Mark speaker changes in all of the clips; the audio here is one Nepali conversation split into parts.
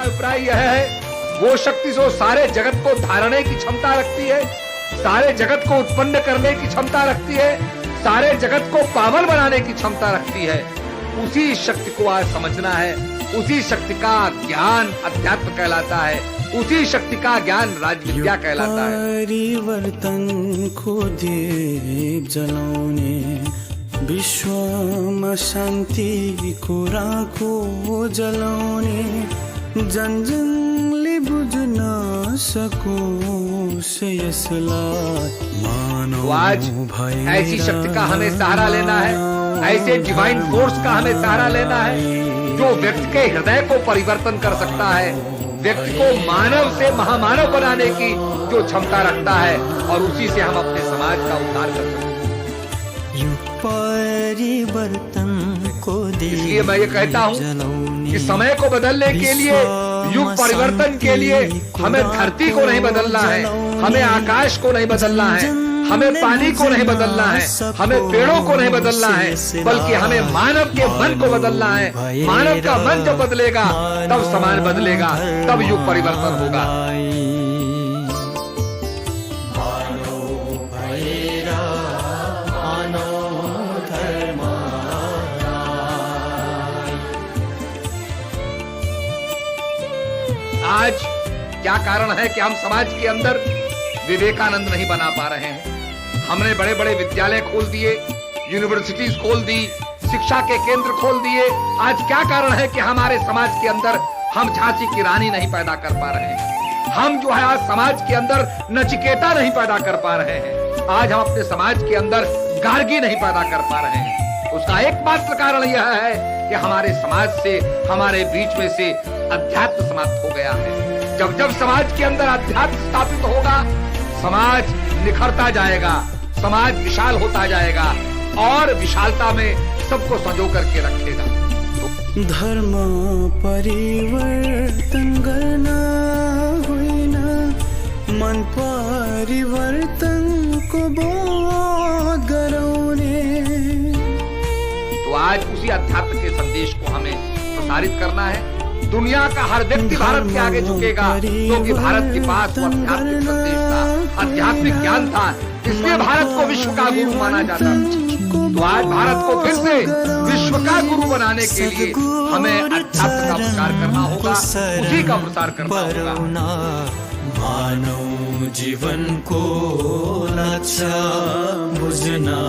Speaker 1: अभिप्राय यह है, वो शक्ति जो सारे जगत को धारने की क्षमता रखती है, सारे जगत को उत्पन्न करने की क्षमता रखती है, सारे जगत को पावन बनाने की क्षमता रखती है, उसी शक्ति को आज समझना है। उसी शक्ति का ज्ञान अध्यात्म कहलाता है, उसी शक्ति का ज्ञान राजविद्या कहलाता है।
Speaker 2: परिवर्तन को दीप जलाउने, विश्वमा शान्तिको राखो जलाउने, जन जनले बुझ्न सकोस् यसलाई मानव
Speaker 1: आज ऐसी शक्ति का हमें सहारा लेना है, ऐसे डिवाइन फोर्स का हमें सहारा लेना है जो व्यक्ति के हृदय को परिवर्तन कर सकता है, व्यक्ति को मानव से महामानव बनाने की जो क्षमता रखता है, और उसी से हम अपने समाज का उद्धार कर सकते हैं।
Speaker 2: युग परिवर्तन को
Speaker 1: इसलिए मैं ये कहता हूँ कि समय को बदलने के लिए, युग परिवर्तन के लिए हमें धरती को नहीं बदलना है, हमें आकाश को नहीं बदलना है, हमें पानी को नहीं बदलना है, हमें पेड़ों को नहीं बदलना है, बल्कि हमें मानव के मन को बदलना है। मानव का मन जब बदलेगा तब समाज बदलेगा, तब युग परिवर्तन होगा। आज क्या कारण है कि हम समाज के अंदर विवेकानंद नहीं बना पा रहे हैं? हमने बड़े बड़े विद्यालय खोल दिए, यूनिवर्सिटीज खोल दी, शिक्षा के केंद्र खोल दिए। आज क्या कारण है कि हमारे समाज के अंदर हम झांसी की रानी नहीं पैदा कर पा रहे हैं? हम जो है आज समाज के अंदर नचिकेता नहीं पैदा कर पा रहे हैं। आज हम अपने समाज के अंदर गार्गी नहीं पैदा कर पा रहे हैं। उसका एकमात्र कारण यह है कि हमारे समाज से, हमारे बीच में से अध्यात्म समाप्त हो गया है। जब जब समाज के अंदर अध्यात्म स्थापित होगा, समाज निखरता जाएगा, समाज विशाल होता जाएगा और विशालता में सबको संजो करके रखेगा।
Speaker 2: धर्म परिवर्तन करना होइन, मन परिवर्तन को बोध गराउने।
Speaker 1: तो आज उसी अध्यात्म के संदेश को हमें प्रसारित करना है। दुनिया का हर व्यक्ति भारत के आगे झुकेगा, क्योंकि भारत के पास वो आध्यात्मिक संदेश था, आध्यात्मिक ज्ञान था, इसलिए भारत को विश्व का गुरु माना जाता है। तो आज भारत को फिर से विश्व का गुरु बनाने के लिए हमें अध्यात्म का प्रचार करना होगा, उसी का प्रसार करना होगा।
Speaker 2: मानव जीवन को लक्ष्य बुझना,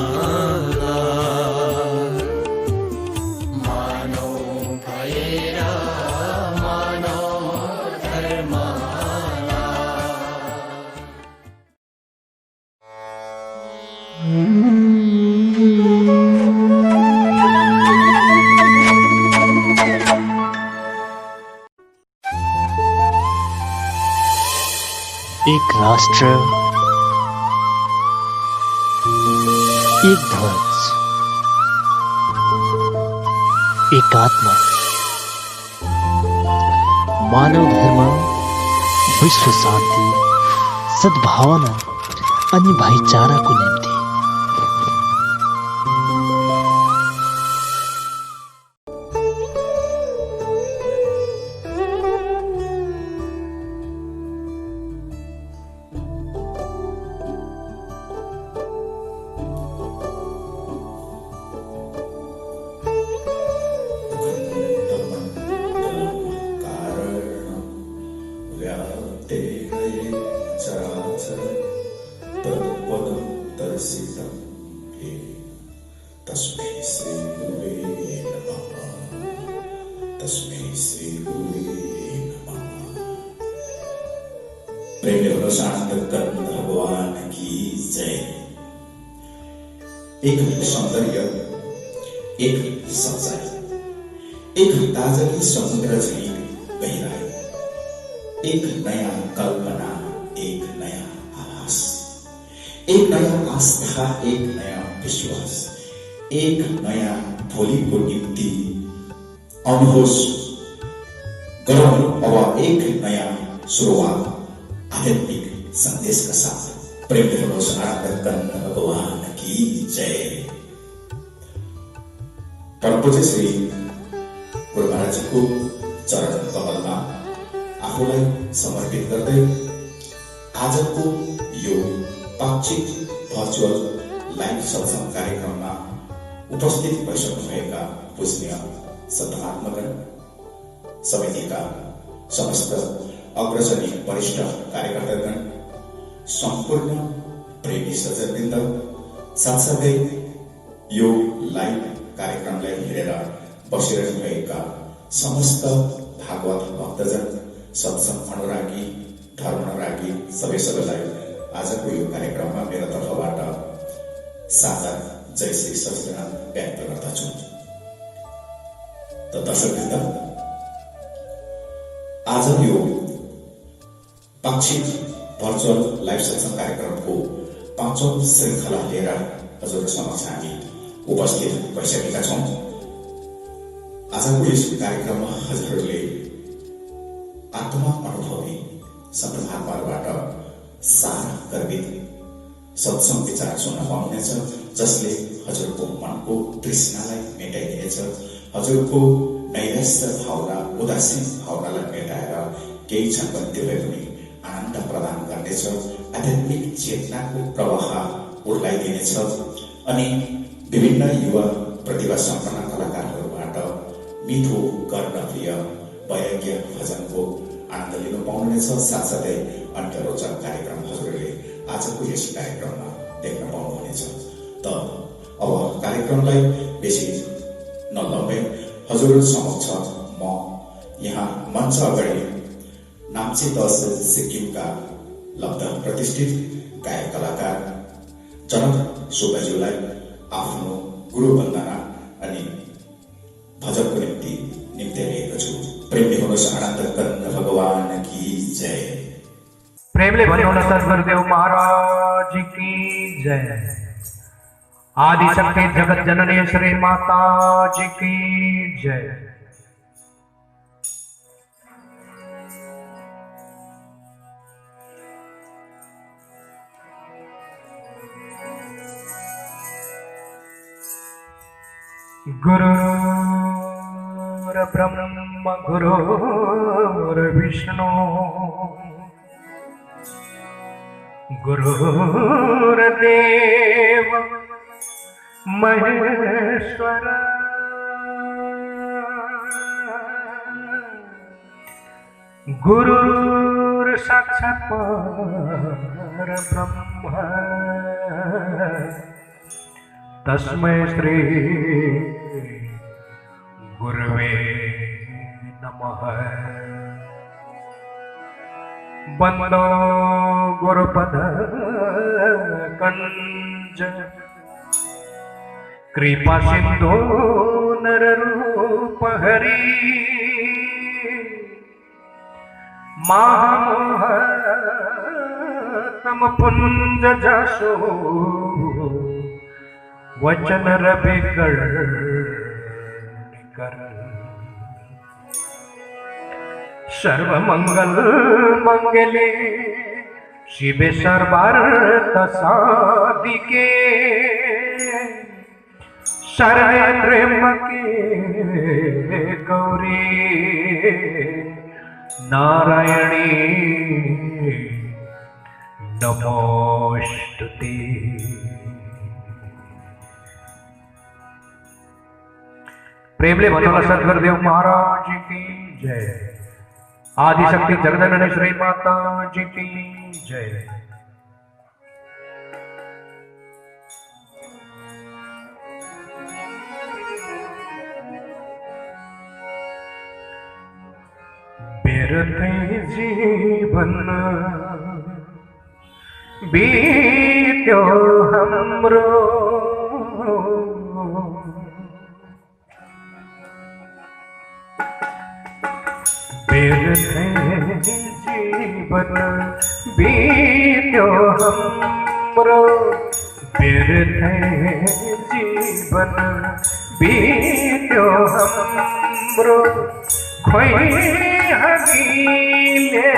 Speaker 3: एक राष्ट्र, एक ध्वज, एक आत्मा, मानव धर्म, विश्व शान्ति, सद्भावना अनि भाइचाराको निम्ति।
Speaker 4: भगवान की जय। एक सौंदर्य, एक सच्चाई, एक ताजगी समुद्र झैं गहिराई, एक नया कल्पना, एक नया आभास, एक नया आस्था, एक नया विश्वास, एक नया भोलिको निम्ति आउनुहोस् गरौँ अब एक नया शुरुआत आध्यात्मिक संदेश का साथ। प्रेम दिनुहोस् आराधक भगवान की जय। परम पूज्य श्री गुरु महाराज जी को चरण कमलमा आफूलाई समर्पित गर्दै आजको यो पाक्षिक भर्चुअल लाइभ सत्संग कार्यक्रममा उपस्थित भइसक्नुभएका पूजनीय सन्तमहात्मागण, समितिका समस्त अग्रजनी वरिष्ठ कार्यकर्तागण, सम्पूर्ण प्रेमी सज्जनवृन्द, साथसाथै यो लाइभ कार्यक्रमलाई हेरेर बसिरहनुभएका समस्त भागवत भक्तजन, सत्संग अनुरागी, धर्म अनुरागी सबैलाई आजको यो कार्यक्रममा मेरो तर्फबाट साझा जय श्री सच्चिदानन्द व्यक्त गर्दछु। त दर्शकवृन्द, आज यो पाक्षिक भर्चुअल लाइभ सत्संग कार्यक्रमको 5औं श्रृंखला लिएर हजुर समक्ष हामी उपस्थित भइसकेका छौं। आजको यस कार्यक्रममा हजुरहरूले आत्मा अनुभवी सन्त महात्माबाट सारा गर्भित सत्संग विचार सुन्न पाउनुहुनेछ, जसले हजुरको मनको तृष्णालाई मेटाइदिनेछ, हजुरको नैराश्य भावना, उदासीन भावनालाई मेटाएर केही क्षण पनि त्यो पनि आनन्द प्रदान गर्नेछ, आध्यात्मिक चेतनाको प्रवाह उर्लाइदिनेछ अनि विभिन्न युवा प्रतिभा सम्पन्न कलाकारहरूबाट मिठो कर्णप्रिय वैराग्य भजनको आनन्द लिन पाउनुहुनेछ। साथसाथै अन्य रोचक कार्यक्रम हजुरले आजको यस कार्यक्रममा देख्न पाउनुहुनेछ। त अब कार्यक्रमलाई बेसी नलम्बै हजुर समक्ष म यहाँ मञ्च अगाडि नाम्ची तहसिल सिक्किमका लब्ध प्रतिष्ठित गायक कलाकार जनक सुब्बाज्यूलाई आफ्नो गुरु वन्दना अनि भजनको निम्ति ल्याएको छु। प्रेमले हुनुहोस् आनन्द कन्न भगवान की जय।
Speaker 5: प्रेमले भन्नुहोस् सद्गुरुदेव महाराज की जय। आदि शक्ति जगत जननी श्री माता जी की जय। गुरुर् ब्रह्म गुरुर्विष्णु गुरुर्देव महेश्वर गुरुर् साक्षात् परब्रह्म तस्मै श्री गुरवे नमः। बंदो गुरुपद कंज कृपा सिंधु नर रूप हरि महामोहतम पुंज जसो वचन रवि कर सर्व मंगल मंगले शिवे सर्वार्थ साधिके शरणे त्र्यंबके गौरी नारायणी नमोस्तुते। प्रेमले भन्नुहोला सद्गुरुदेव महाराज की जय। आदिशक्ति जगदननी श्री माता जी की जय। बेरते जीवन बीत्यो हमरो बेरते जीवन बीत्यो हमरो बेरते जीवन बीत्यो हमरो खोई हमीले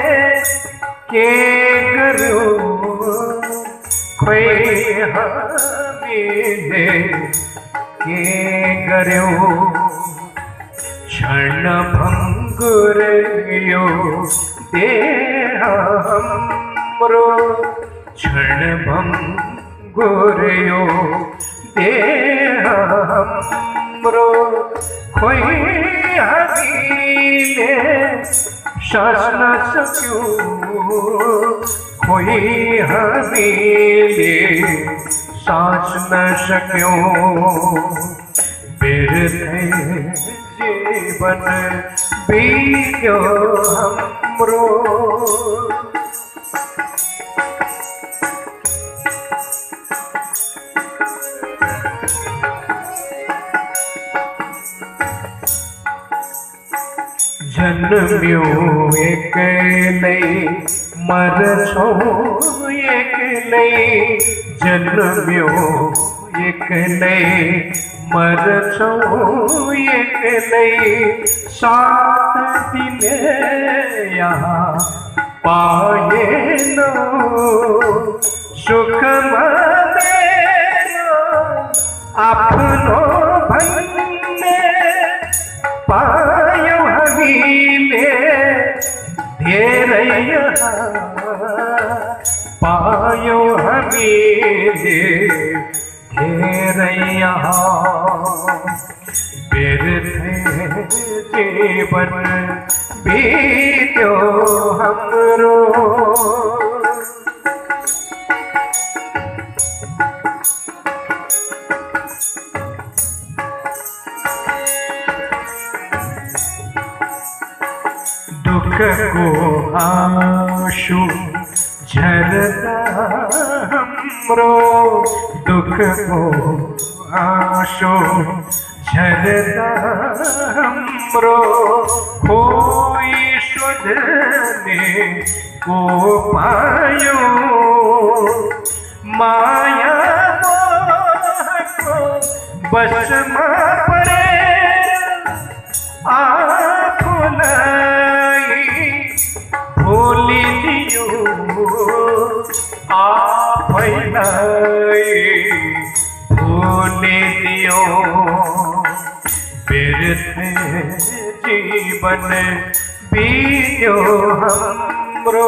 Speaker 5: के करो खोई हमीले के करो क्षण भंगुर यो देह हाम्रो क्षणभङ्गुर यो देह हाम्रो खोइ हामीले सास्न सक्यौँ खोइ हामीले सास्न सक्यौँ बिर्दै जीवन बित्यो हाम्रो जन्म्यौँ एक्लै मर्छौँ एक्लै जन्म्यौँ एक्लै मर्छौँ एक्लै साथ दिने यहाँ पाएनौँ सुखमा मेरो आफ्नो भन्ने पायौँ हामीले धेरै पायौँ हामीले धेरै बिर्दै जीवन बित्यो हाम्रो दुःखको आँसु झर्दा हाम्रो दुःखको आँसु झर्दा हाम्रो खोइ सोध्ने को पायो माया मोहको बसमा परेर आफूलाई भुलिदियो आफैलाई भुलिदियो बिर्दै जीवन बित्यो हाम्रो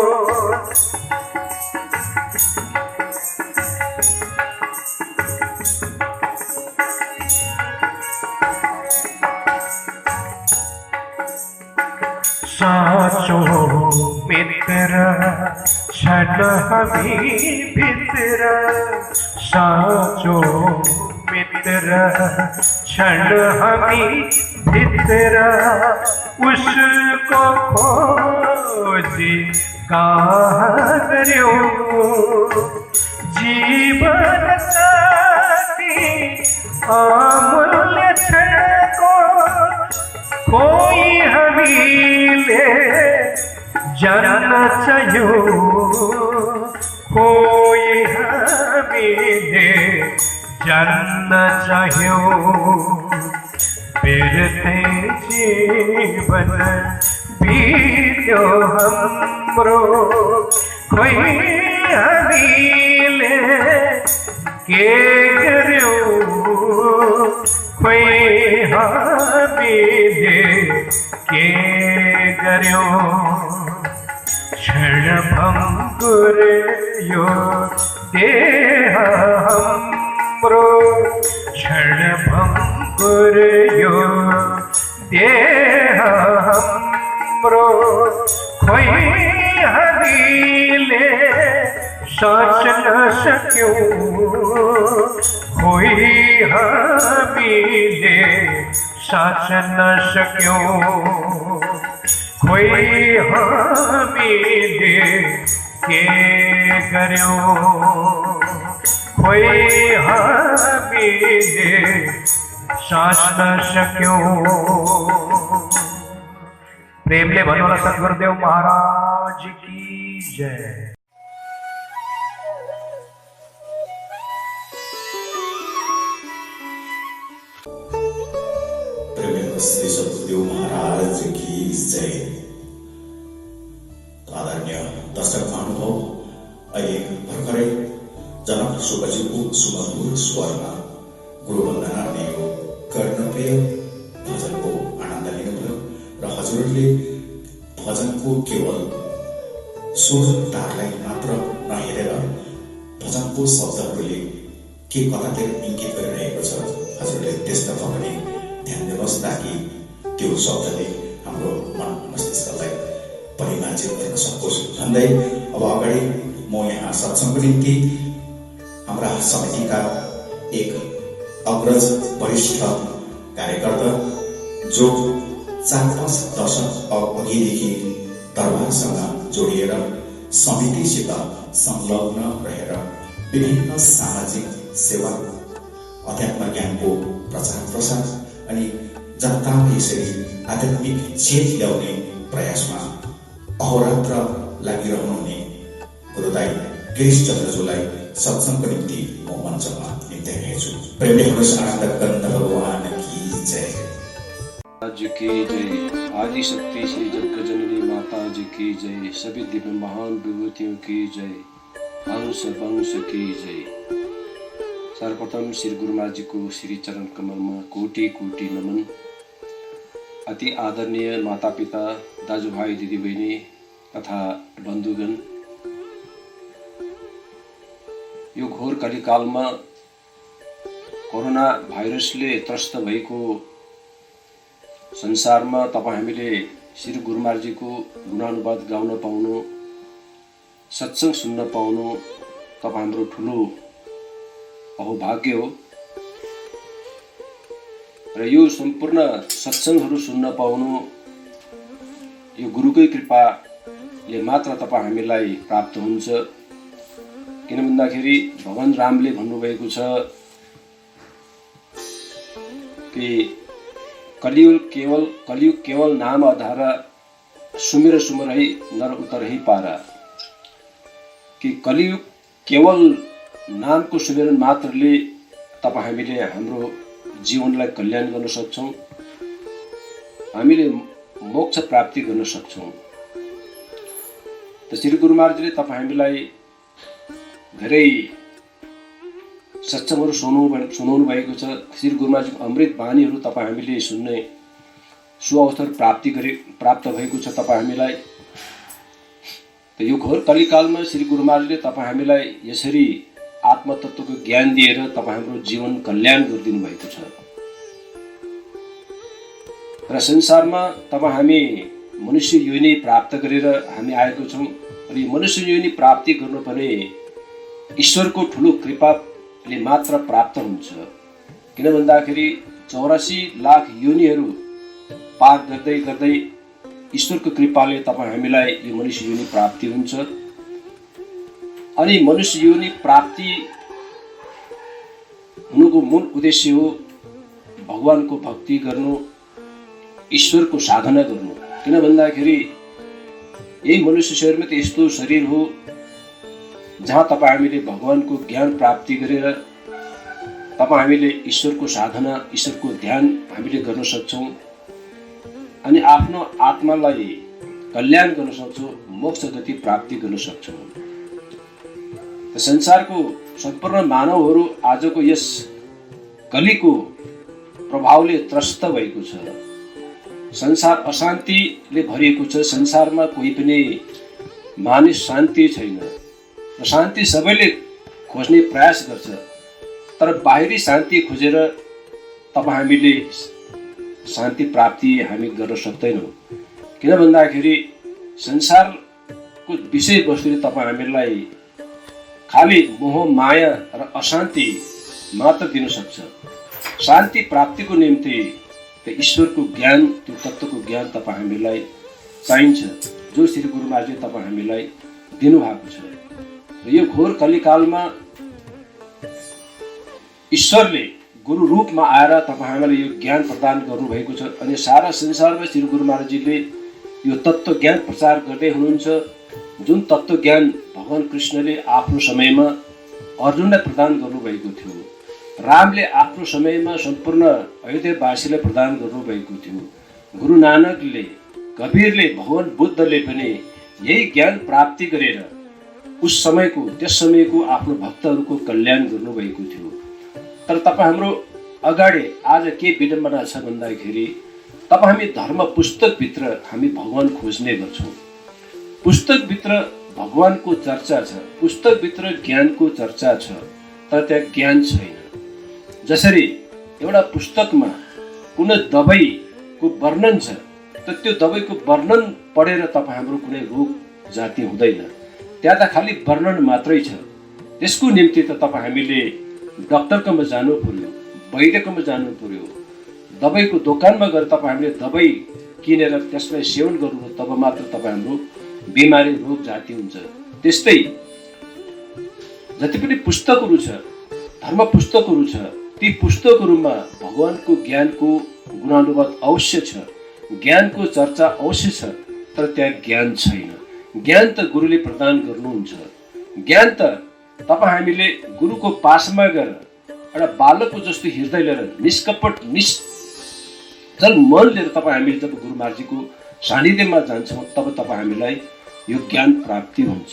Speaker 5: साँचो मित्र क्षण हामी भित्र साँचो मित्र क्षण हामी भित्र उसको खोजी कहाँ गर्यौँ जीवन साथी अमूल्य क्षणको कोई हामीले जान्न चाह्यौँ कोई हामीले जान्न चाह्यौँ बिर्दै जीवन बित्यो हाम्रो खोइ हामीले के गर्यौँ खोइ हामीले के गर्यौँ क्षणभङ्गुर यो देह हाम्रो क्षणभङ्गुर यो देह हाम्रो खोइ हामीले साँच्न सक्यौँ खोइ हामीले साँच्न सक्यौँ खोइ हामीले के गर्यौँ खोइ हामीले साँच्न सक्यौँ प्रेमले भन्नुहोला सद्गुरुदेव महाराज की जय।
Speaker 4: श्री सद्गुरुदेव महाराज की जय। आदरणीय दर्शक महानुभाव, अहिले भर्खरै जनक सुब्बाजीको सुमधुर स्वरमा गुरुवन्दना अनि यो कर्णप्रिय भजनको आनन्द लिनुभयो र हजुरहरूले भजनको केवल सुर तारलाई मात्र नहेरेर भजनको शब्दहरूले के कतातिर इङ्गित गरिरहेको छ हजुरले त्यसतर्फ पनि ध्यान दिनुहोस् ताकि त्यो शब्दले हाम्रो मन मस्तिष्कलाई परिमार्जित गर्न सकोस् भन्दै अब अगाडि म यहाँ सत्सङ्गको निम्ति हाम्रा समितिका एक अग्रज वरिष्ठ कार्यकर्ता जो 4-5 दशक अघिदेखि दरबारसँग जोडिएर समितिसित संलग्न रहेर विभिन्न सामाजिक सेवा अध्यात्म ज्ञानको प्रचार प्रसार अनि जनतामा यसरी आध्यात्मिक चेत ल्याउने प्रयासमा अहोरात्र लागिरहनुहुने गुरुदाई गिरीश चन्द्रज्यूलाई सत्सङ्गको निम्ति म मञ्चमा निम्त्याइरहेको छु। प्रेमले हुनुहोस् आनन्द कन्द भगवान की जय।
Speaker 6: जी की जय। आदि शक्ति श्री जगत जननी माता जी की जय। सभी दिव्य महान विभूतियों की जय। हंस वंश की जय। सर्वप्रथम श्री गुरु महाराज जी को श्री चरण कमल में कोटि कोटि नमन। अति आदरणीय माता पिता दाजुभाइ दिदीबहिनी तथा बन्धुगण, यो घोर कलिकालमा कोरोना भाइरसले त्रस्त भएको संसारमा तपाईं हामीले श्री गुरु महाराज जी को गुणानुवाद गाउन पाउनु, सत्संग सुन्न पाउनु तपाईं हाम्रो ठुलो अहोभाग्य हो र यो सम्पूर्ण सत्संगहरू सुन्न पाउनु यो गुरुकै कृपाले मात्र तपाईं हामीलाई प्राप्त हुन्छ। किन भन्दाखेरि भगवान रामले भन्नुभएको छ कि कलियुग केवल नाम आधार सुमिर सुमरहि नर उतरहि पारा, कि कलियुग केवल नामको सुमिरन मात्रले तपाईं हामीले हाम्रो जीवनलाई कल्याण गर्न सक्छौं, हामीले मोक्ष प्राप्ति गर्न सक्छौं। त श्री गुरु महाराजले तपाईं हामीलाई धेरै सत्संगहरू सुनाउनु भएको छ। श्री गुरु महाराजको अमृत बानीहरू तपाईं हामीले सुन्ने सुअवसर प्राप्त भएको छ तपाईं हामीलाई। त यो घोर कलिकालमा श्री गुरु महाराजले तपाईं हामीलाई यसरी आत्मतत्वको ज्ञान दिएर तपाईं हाम्रो जीवन कल्याण गरिदिनु भएको छ र संसारमा तपाईं हामी मनुष्य योनि प्राप्त गरेर हामी आएको छौं र यो मनुष्य योनि प्राप्ति गर्नुपर्ने ईश्वरको ठुलो कृपाले मात्र प्राप्त हुन्छ। किन भन्दाखेरि 84 लाख योनिहरू पार गर्दै गर्दै ईश्वरको कृपाले तपाईं हामीलाई यो मनुष्य योनि प्राप्ति हुन्छ। अनि मनुष्य योनि प्राप्ति हुनुको मूल उद्देश्य हो भगवानको भक्ति गर्नु, ईश्वरको साधना गर्नु। किन भन्दाखेरि यही मनुष्य शरीरमा त यस्तो शरीर हो जहाँ तपाईं हामीले भगवानको ज्ञान प्राप्ति गरेर तपाईं हामीले ईश्वरको साधना, ईश्वरको ध्यान हामीले गर्न सक्छौं अनि आफ्नो आत्मालाई कल्याण गर्न सक्छौं, मोक्ष गति प्राप्ति गर्न सक्छौं। संसारको सम्पूर्ण मानवहरू आजको यस कलिको प्रभावले त्रस्त भएको छ। संसार अशान्तिले भरिएको छ। संसारमा कोही पनि मानिस शान्ति छैन र शान्ति सबैले खोज्ने प्रयास गर्छ, तर बाहिरी शान्ति खोजेर तपाईं हामीले शान्ति प्राप्ति हामी गर्न सक्दैनौँ। किन भन्दाखेरि संसारको विषय वस्तुले तपाईं हामीलाई खाली मोह माया र अशान्ति मात्र दिन सक्छ। शान्ति प्राप्तिको निम्ति त्यो ईश्वरको ज्ञान, त्यो तत्त्वको ज्ञान तपाईं हामीलाई चाहिन्छ, जो श्री गुरु महाराजले तपाईं हामीलाई दिनुभएको छ। र यो घोर कलिकालमा ईश्वरले गुरु रूपमा आएर तपाईं हामीलाई यो ज्ञान प्रदान गर्नुभएको छ अनि सारा संसारमा श्री गुरु महाराजजीले यो तत्त्व ज्ञान प्रचार गर्दै हुनुहुन्छ। जुन तत्त्व ज्ञान भगवान कृष्णले आफ्नो समयमा अर्जुनलाई प्रदान गर्नुभएको थियो, रामले आफ्नो समयमा सम्पूर्ण अयोध्यावासीलाई प्रदान गर्नुभएको थियो, गुरु नानकले, कबीरले, भगवान बुद्धले पनि यही ज्ञान प्राप्ति गरेर उस समयको, त्यस समयको आफ्नो भक्तहरूको कल्याण गर्नुभएको थियो। तर तपाईँ हाम्रो अगाडि आज के विडम्बना छ भन्दाखेरि तपाईँ हामी धर्म पुस्तकभित्र हामी भगवान खोज्ने गर्छौँ। पुस्तकभित्र भगवानको चर्चा छ, पुस्तकभित्र ज्ञानको चर्चा छ, तर त्यहाँ ज्ञान छैन। जसरी एउटा पुस्तकमा कुनै दबाईको वर्णन छ, त त्यो दबाईको वर्णन पढेर तपाईँ हाम्रो कुनै रोग जाति हुँदैन। त्यहाँ त खालि वर्णन मात्रै छ। त्यसको निम्ति त तपाईँ हामीले डक्टरकोमा जानु पर्यो, वैद्यकोमा जानु पर्यो, दबाईको दोकानमा गएर तपाईँ हामीले दबाई किनेर त्यसलाई सेवन गर्नु, तब मात्र तपाईँ हाम्रो बिमारी रोग जाति हुन्छ। त्यस्तै जति पनि पुस्तकहरू छ, धर्म पुस्तकहरू छ, ती पुस्तकहरूमा भगवानको ज्ञानको गुणानुवाद अवश्य छ, ज्ञानको चर्चा अवश्य छ, तर त्यहाँ ज्ञान छैन। ज्ञान त गुरुले प्रदान गर्नुहुन्छ। ज्ञान त तपाईँ हामीले गुरुको पासमा गएर एउटा बालकको जस्तो हृदय लिएर निष्कपट निश्चल मन लिएर तपाईँ हामीले जब गुरु महाराजजीको सानिध्यमा जान्छौँ, तब तपाईँ हामीलाई यो ज्ञान प्राप्ति हुन्छ।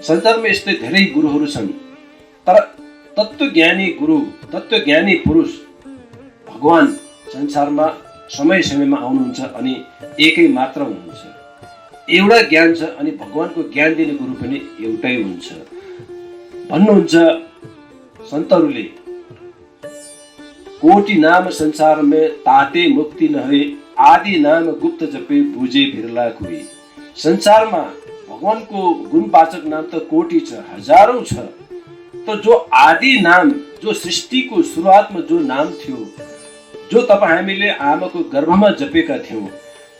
Speaker 6: संसारमा यस्तै धेरै गुरुहरू छन्, तर तत्त्वज्ञानी गुरु, तत्त्वज्ञानी पुरुष भगवान संसारमा समय समयमा आउनुहुन्छ अनि एकै मात्र हुनुहुन्छ। एउटा ज्ञान छ अनि भगवानको ज्ञान दिने गुरु पनि एउटै हुन्छ। भन्नुहुन्छ सन्तहरूले, कोटि नाम संसार में ताते मुक्ति नहे, आदि नाम गुप्त जपे बुझे बिरला कोई। संसारमा भगवानको गुणवाचक नाम त कोटि छ, हजारौं छ, तो जो आदि नाम, जो सृष्टिको सुरुवातमा जो नाम थियो, जो तपाईँ हामीले आमाको गर्भमा जपेका थियौँ,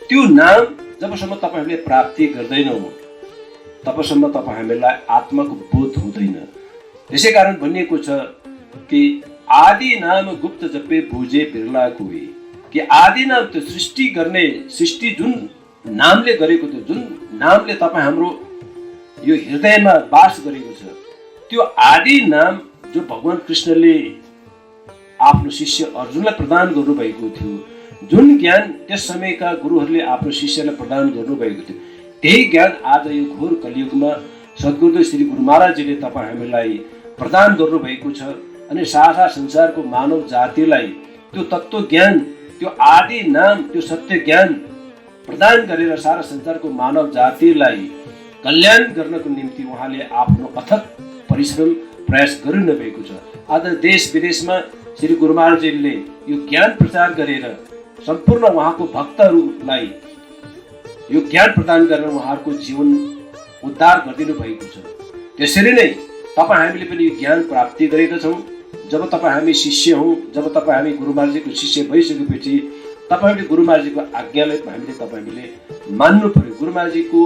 Speaker 6: त्यो नाम जबसम्म तपाईँ हामीले प्राप्ति गर्दैनौँ, तबसम्म तपाईँ हामीलाई आत्माको बोध हुँदैन। त्यसै कारण भनिएको छ कि आदि नाम गुप्त जपे बुझे बिरला कोही, कि आदि नाम त्यो सृष्टि गर्ने, सृष्टि जुन नामले गरेको थियो, जुन नामले तपाईँ हाम्रो यो हृदयमा वास गरेको छ, त्यो आदि नाम जो भगवान कृष्णले आफ्नो शिष्य अर्जुनलाई प्रदान गर्नुभएको थियो, जुन ज्ञान त्यस समयका गुरुहरूले आफ्नो शिष्यलाई प्रदान गर्नुभएको थियो, त्यही ज्ञान आज यो घोर कलियुगमा सद्गुरुदेव श्री गुरु महाराजजीले तपाईँ हामीलाई प्रदान गर्नुभएको छ। अनि सारा संसारको मानव जातिलाई त्यो तत्त्व ज्ञान, त्यो आदि नाम, त्यो सत्य ज्ञान प्रदान गरेर सारा संसारको मानव जातिलाई कल्याण गर्नको निम्ति उहाँले आफ्नो अथक परिश्रम प्रयास गरिरहनुभएको छ। आज देश विदेशमा श्री गुरु महाराजजीले यो ज्ञान प्रचार गरेर सम्पूर्ण उहाँको भक्तहरूलाई यो ज्ञान प्रदान गरेर उहाँहरूको जीवन उद्धार गरिदिनु भएको छ। त्यसरी नै तपाईँ हामीले पनि यो ज्ञान प्राप्ति गरेका छौँ। जब तपाईँ हामी शिष्य हौँ, जब तपाईँ हामी गुरु महाराजजीको शिष्य भइसकेपछि तपाईँ हामीले गुरु महाराजजीको आज्ञालाई हामीले मान्नु पर्यो। गुरु महाराजजीको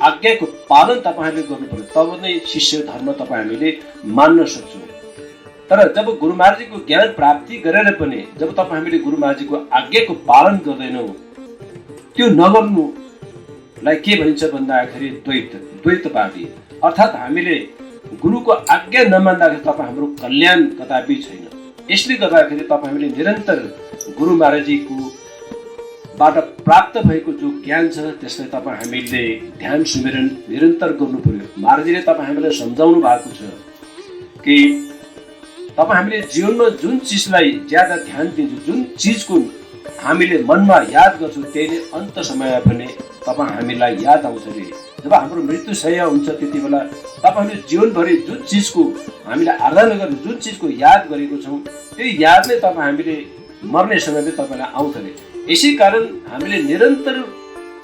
Speaker 6: आज्ञाको पालन तपाईँहरूले गर्नु पर्यो, तब नै शिष्य धर्म तपाईँ हामीले मान्न सक्छौँ। तर जब गुरु महाराजजीको ज्ञान प्राप्ति गरेर पनि जब तपाईँ हामीले गुरु महाराजजीको आज्ञाको पालन गर्दैनौँ, त्यो नगर्नुलाई के भनिन्छ भन्दाखेरि द्वैतवादी। अर्थात् हामीले गुरुको आज्ञा नमान्दाखेरि तपाईँ हाम्रो कल्याण कदापि छैन। यसले गर्दाखेरि तपाईँ हामीले निरन्तर गुरु महाराजजीको बाट प्राप्त भएको जो ज्ञान छ त्यसलाई तपाईँ हामीले ध्यान सुमिरन निरन्तर गर्नु पर्यो। महाराजजीले तपाईँ हामीलाई सम्झाउनु भएको छ कि तपाईँ हामीले जीवनमा जुन चिजलाई ज्यादा ध्यान दिन्छौँ, जुन चिजको हामीले मनमा याद गर्छौँ, त्यही नै अन्त समयमा पनि तपाईँ हामीलाई याद आउँछ रे। जब हाम्रो मृत्युशय हुन्छ त्यति बेला तपाईँहरूले जीवनभरि जुन चिजको हामीले आराधना गर्ने, जुन चिजको याद गरेको छौँ, त्यो याद नै तपाईँ हामीले मर्ने समयमा तपाईँलाई आउँछ रे। यसै कारण हामीले निरन्तर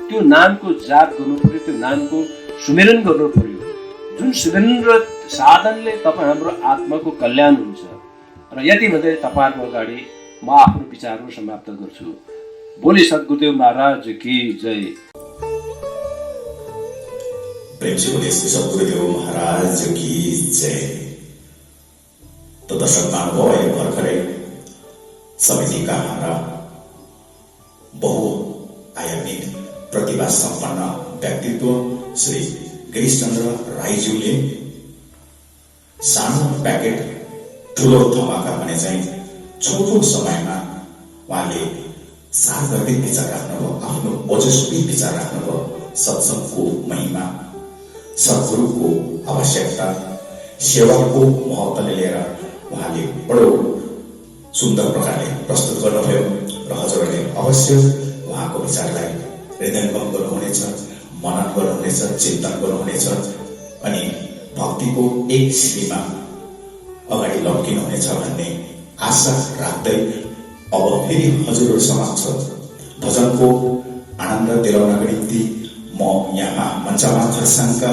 Speaker 6: त्यो नामको जाप गर्नु पर्यो, त्यो नामको सुमिरन गर्नु पर्यो। जुन सुमिरन र साधनले तपाईँ हाम्रो आत्माको कल्याण हुन्छ। र यति भन्दै तपाईँहरूको अगाडि म आफ्नो विचारहरू समाप्त गर्छु। बोली सद्गुरुदेव महाराज की जय।
Speaker 4: प्रेम से बोले सद्गुरुदेव महाराज की जय। तो दर्शक महानुभाव अहिले भर्खरै समितिका हाम्रा बहुआयामिक प्रतिभा सम्पन्न व्यक्तित्व श्री गिरीशचन्द्र राईज्यूले सानो प्याकेट ठुलो धमाका भने चाहिँ छोटो समयमा उहाँले सार्वधिक विचार राख्नुभयो, आफ्नो ओजस्वी विचार राख्नुभयो। सत्संगको महिमा, सद्गुरुको आवश्यकता, सेवाको महत्त्वले लिएर उहाँले बडो सुन्दर प्रकारले प्रस्तुत गर्नुभयो र हजुरहरूले अवश्य उहाँको विचारलाई हृदयङ्गम गर्नुहुनेछ, मनन गर्नुहुनेछ, चिन्तन गर्नुहुनेछ। अनि भक्तिको एक सिडीमा अगाडि लम्किनुहुनेछ भन्ने आशा राख्दै अब फेरि हजुरहरू समक्ष भजनको आनन्द दिलाउनका निम्ति म यहाँ मञ्चमा खरसाङका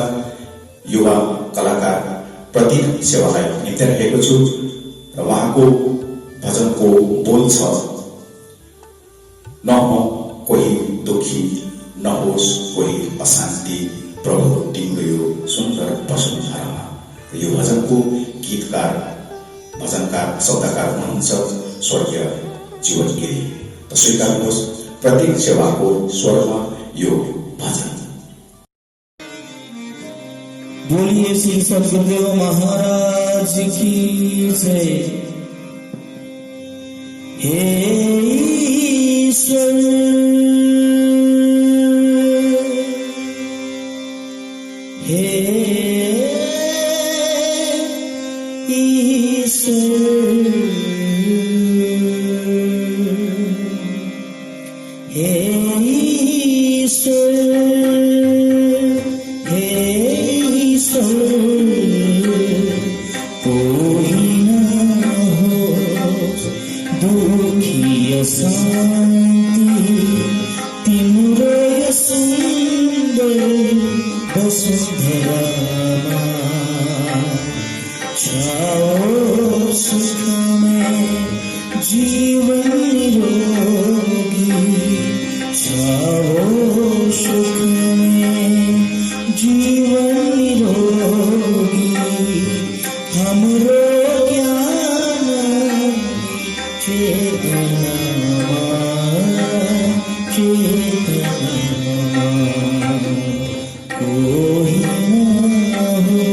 Speaker 4: युवा कलाकार प्रतीक सेवालाई निम्त्याइरहेको छु र उहाँको भजनको बोल छ, नहो कोही दुखी, नहोस् कोही अशान्ति, प्रभु तिम्रो यो सुन्दर वसुन्धरामा। यो भजनको गीतकार भजनकार शब्दकार हुनुहुन्छ स्वर्गीय जीवन गिरी। त स्वीकार्नुहोस् प्रतीक सेवाको स्वरमा यो भजन।
Speaker 2: बोलिए श्री सद्गुरुदेव महाराज की जय। हे ईश्वर, हे ईश्वर, हे ईश्वर, हे कोई न हो दुखी शांति, तिम्रो यो सुन्दर वसुन्धरामा छाओ सुख में जीवन निरोगी, छाओ सुख में जीवन निरोगी, हमरो ज्ञान चेतना कोई न हो।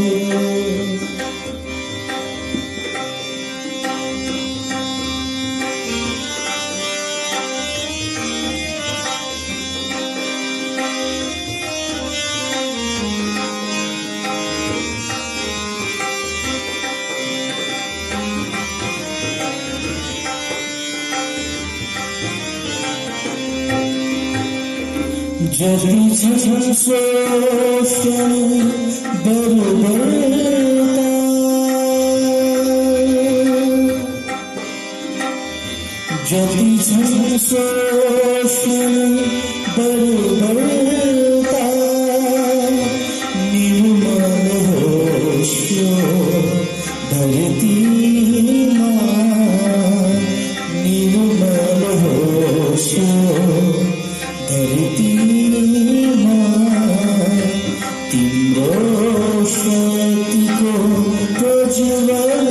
Speaker 2: जति छन् शोषण बर्बरता, जति छन् शोषण बर्बरता, निर्मल होस् यो धरतीमा, निर्मल होस् यो धरतीमा, तिम्रो शक्तिको प्रज्वलतामा,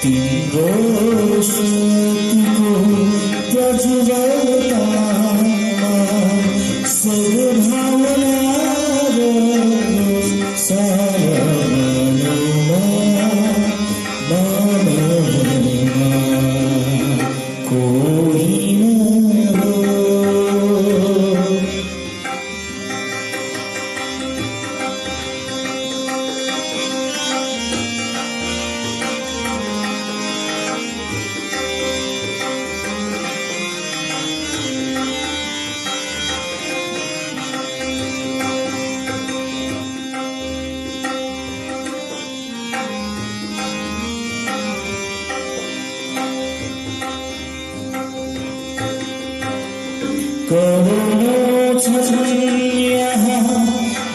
Speaker 2: तिम्रो शक्तिको प्रज्वलतामा, सद्भावना र सारणमा मानवमा कोही न हो। करोडौं छन् यहाँ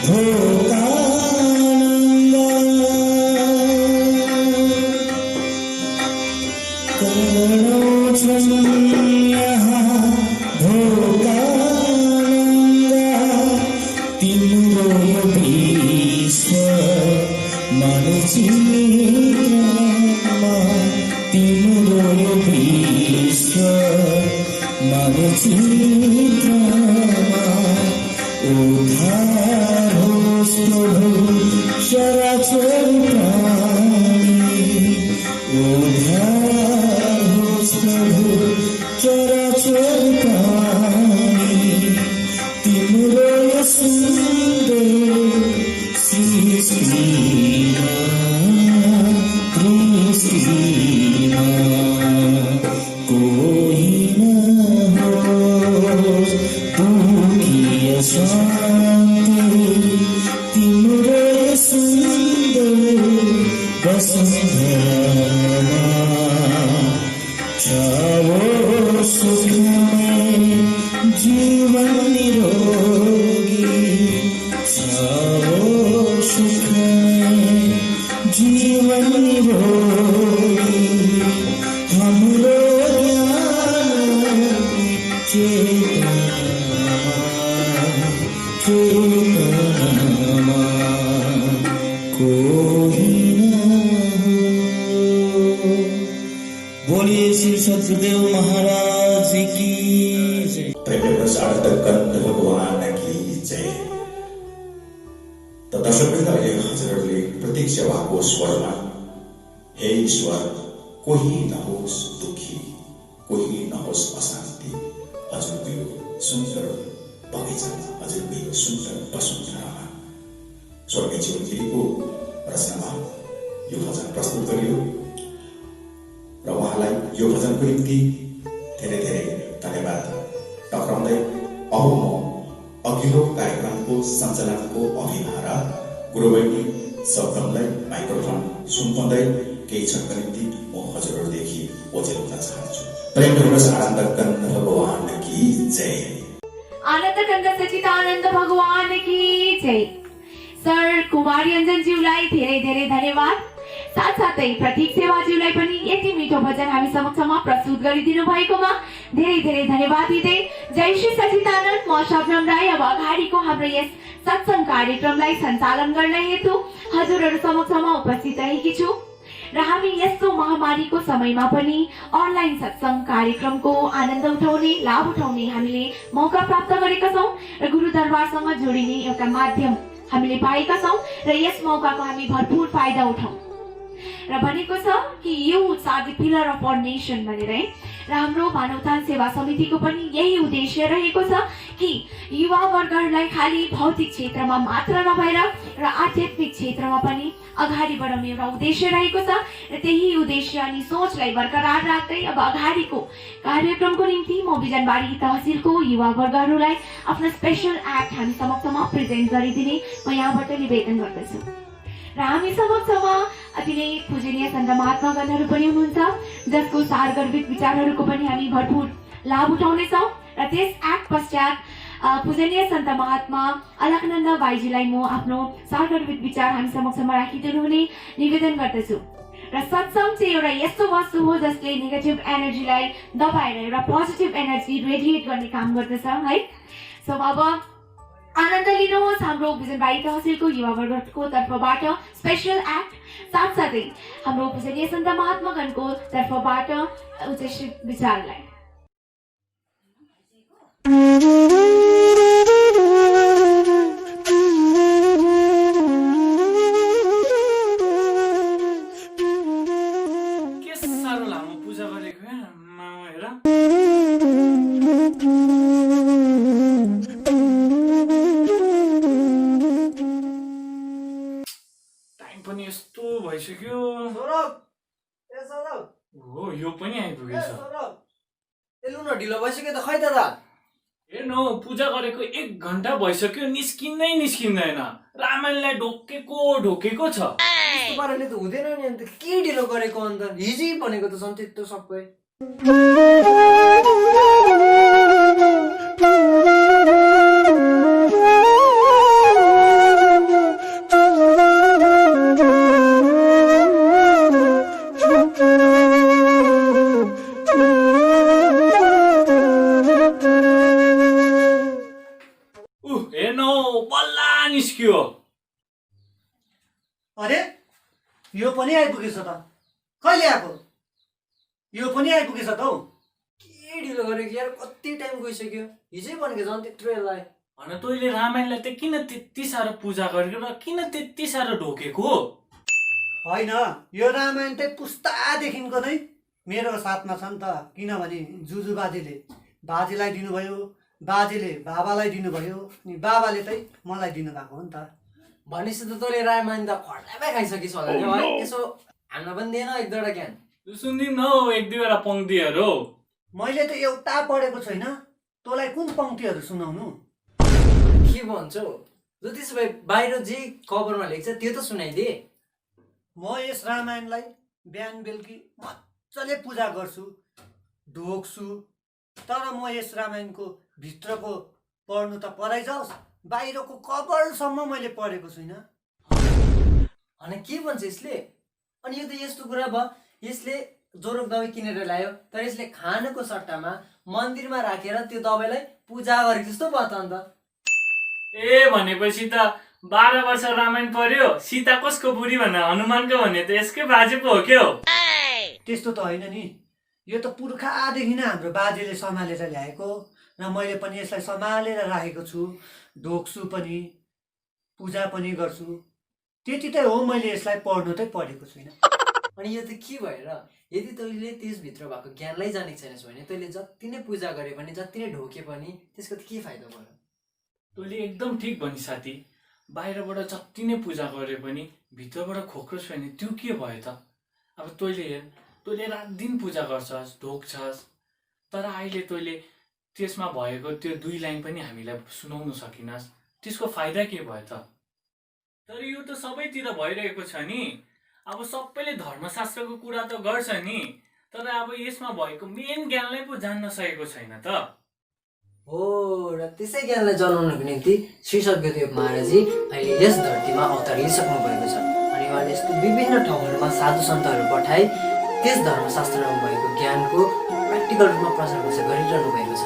Speaker 2: भोकानन्द, करोडौं छन् यहाँ भोकानन्द, तिम्रो यो विश्व मानचित्रमा, तिम्रो यो विश्व मानचित्रमा, उद्धार होस् प्रभु चराचर प्राणी, उद्धार होस् प्रभु चराचर प्राणी, तिम्रो यो सुन्दर सृष्टिमा, दृष्टिमा कोही न होस् दुखी शान्ति, श्री की जय।
Speaker 4: प्रेमले सार्थक गन्ध भगवान की जय। त दर्शकवृन्द, अहिले हजुरहरूले प्रत्यक्ष भएको स्वरमा हे ईश्वर, कोही नहोस् दुखी, कोही नहोस् अशान्ति, हजुरको यो सुन्दर बगैँचामा, हजुरको यो सुन्दर वसुन्धरामा स्वर्गीय जीवन गिरीको रचनामा यो भजन प्रस्तुत गरियो र उहाँलाई यो भजनको निम्ति धेरै धेरै धन्यवाद टक्राउँदै अब म अघिल्लो कार्यक्रमको सञ्चालनको अभिभार गुरुबैनी शब्दलाई माइक्रोफोन सुम्पँदै केही क्षणका निम्ति म हजुरहरूदेखि ओझेल हुन चाहन्छु। प्रेम दिवस आनन्द कन्द भगवान की जय।
Speaker 7: आनन्द कन्द सचिदानन्द भगवान की जय। सर कुमारी अञ्जनज्यूलाई धेरै धेरै धन्यवाद। साथसाथै प्रतीक सेवाज्यूलाई पनि यति मिठो भजन हामी समक्षमा प्रस्तुत गरिदिनु भएकोमा धेरै धेरै धन्यवाद दिँदै जय श्री सचिदानन्द। म शबनम राई अब अगाडिको हाम्रो यस सत्सङ्ग कार्यक्रमलाई सञ्चालन गर्न हेतु हजुरहरू समक्षमा उपस्थित रहेकी छु र हामी यस्तो महामारीको समयमा पनि अनलाइन सत्सङ्ग कार्यक्रमको आनन्द उठाउने, लाभ उठाउने हामीले मौका प्राप्त गरेका छौँ र गुरु दरबारसँग जोडिने एउटा माध्यम हामीले पाएका छौँ र यस मौकाको हामी भरपूर फाइदा उठाउँ र भनेको छ कि youths are the pillar of our nation भनेर है। र हाम्रो मानवतान सेवा समितिको पनि यही उद्देश्य रहेको छ कि युवा वर्गहरूलाई खालि भौतिक क्षेत्रमा मात्र नभएर र आध्यात्मिक क्षेत्रमा पनि अगाडि बढाउने एउटा उद्देश्य रहेको छ र त्यही उद्देश्य अनि सोचलाई बरकरार राख्दै अब अगाडिको कार्यक्रमको निम्ति म बिजनबारी तहसिलको युवा वर्गहरूलाई आफ्नो स्पेशल एक्ट हामी समक्षमा प्रेजेन्ट गरिदिने म यहाँबाट निवेदन गर्दछु। र हामी समक्षमा अति नै पूजनीय सन्त महात्मागणहरू पनि हुनुहुन्छ जसको सारगर्भित विचारहरूको पनि हामी भरपूर लाभ उठाउनेछौँ र त्यस एक्ट पश्चात पूजनीय सन्त महात्मा अलकनन्द भाइजीलाई म आफ्नो सारगर्भित विचार हामी समक्षमा राखिदिनु हुने निवेदन गर्दछु। र सत्सङ्ग चाहिँ एउटा यस्तो वस्तु हो जसले नेगेटिभ एनर्जीलाई दबाएर एउटा पोजिटिभ एनर्जी रेडिएट गर्ने काम गर्दछ है। सो अब आनन्द लिनुहोस् हाम्रो बिजनबारी तहसिलको युवा वर्गको तर्फबाट स्पेशल एक्ट, साथसाथै हाम्रो पूजनीय सन्त महात्मागणको तर्फबाट उच्चशित विचारलाई।
Speaker 8: के साह्रो लामो पूजा गरेको हेर। पनि यस्तो भइसक्यो। हो यो पनि आइपुगेछ।
Speaker 9: लु न ढिलो भइसक्यो त खै दादा।
Speaker 8: हेर्नु पूजा गरेको 1 घण्टा भइसक्यो, निस्किँदैन। रामायणलाई ढोकेको छ।
Speaker 9: यस्तो पाराले त हुँदैन नि। अन्त के ढिलो गरेको अन्त? हिजै भनेको त छन् त्यस्तो सबै।
Speaker 10: अरे यो पनि आइपुगेछ त। कहिले आएको? यो पनि आइपुगेछ त हौ।
Speaker 9: के ढिलो गरेको यार, कति टाइम गइसक्यो। हिजै भनेको झन् त्यत्रो यसलाई।
Speaker 8: होइन तैँले रामायणलाई त किन त्यति साह्रो पूजा गरेको र किन त्यति साह्रो ढोकेको?
Speaker 10: होइन, यो रामायण चाहिँ पुस्तादेखिको नै मेरो साथमा छ नि त। किनभने जुजु बाजेलाई दिनुभयो, बाजेले बाबालाई दिनुभयो, अनि बाबाले चाहिँ मलाई दिनुभएको हो नि त।
Speaker 9: भनेपछि त तैँले रामायण त खर्लामै खाइसकिस् होला नि है। यसो हान्न पनि दिएन 1-2वटा ज्ञान?
Speaker 8: सुनिदिउँ न हौ 1-2वटा पङ्क्तिहरू।
Speaker 10: मैले त एउटा पढेको छैन, तँलाई कुन पङ्क्तिहरू सुनाउनु?
Speaker 9: के भन्छौ? ल त्यसो भए बाहिर जे कभरमा लेख्छ त्यो त सुनाइदे।
Speaker 10: म यस रामायणलाई बिहान बेलुकी मजाले पूजा गर्छु, ढोक्छु, तर म यस रामायणको भित्रको पढ्नु त पढाइ जाओस्, बाहिरको कभरसम्म मैले पढेको छुइनँ।
Speaker 9: अनि के भन्छ यसले? अनि यो त यस्तो कुरा भयो, यसले ज्वरो दबाई किनेर ल्यायो, तर यसले खानको सट्टामा मन्दिरमा राखेर त्यो दबाईलाई पूजा गरेको जस्तो भयो त अन्त।
Speaker 8: ए भनेपछि त 12 वर्ष रामायण पढ्यो, सीता कसको बुढी भन्ने हनुमानको भन्ने त यसकै बाजे पो हो के हो?
Speaker 10: त्यस्तो त होइन नि। यो त पुर्खादेखि नै हाम्रो बाजेले सम्हालेर ल्याएको र मैले पनि यसलाई सम्हालेर राखेको छु। ढोग्छु पनि, पूजा पनि गर्छु। त्यति त हो, मैले यसलाई पढ्नु चाहिँ पढेको छुइनँ।
Speaker 9: अनि यो त के भएर यदि तैँले त्यसभित्र भएको ज्ञानलाई जानेको छैनस् भने तैँले जति नै पूजा गरे पनि जति नै ढोके पनि त्यसको त के फाइदा भयो?
Speaker 8: तैँले एकदम ठिक भनी साथी। बाहिरबाट जति नै पूजा गरे पनि भित्रबाट खोक्रो छ भने त्यो के भयो त? अब तैँले हेर, तैँले रात दिन पूजा गर्छस्, ढोक्छस्, तर अहिले तैँले त्यसमा भएको त्यो 2 लाइन पनि हामीलाई सुनाउन सकिनस्। त्यसको फाइदा के भयो त? तर यो त सबैतिर भइरहेको छ नि। अब सबैले धर्मशास्त्रको कुरा त गर्छ नि, तर अब यसमा भएको मेन ज्ञानलाई पो जान्न सकेको छैन त।
Speaker 9: हो, र त्यसै ज्ञानलाई जनाउनको निम्ति श्री स्वर्गदेव महाराजजी अहिले यस धरतीमा अवतार लिइसक्नु भएको छ। अनि उहाँले यस्तो विभिन्न ठाउँहरूमा साधु सन्तहरू पठाई त्यस धर्मशास्त्रमा भएको ज्ञानको प्र्याक्टिकल रूपमा प्रचार प्रसार गरिरहनु भएको छ।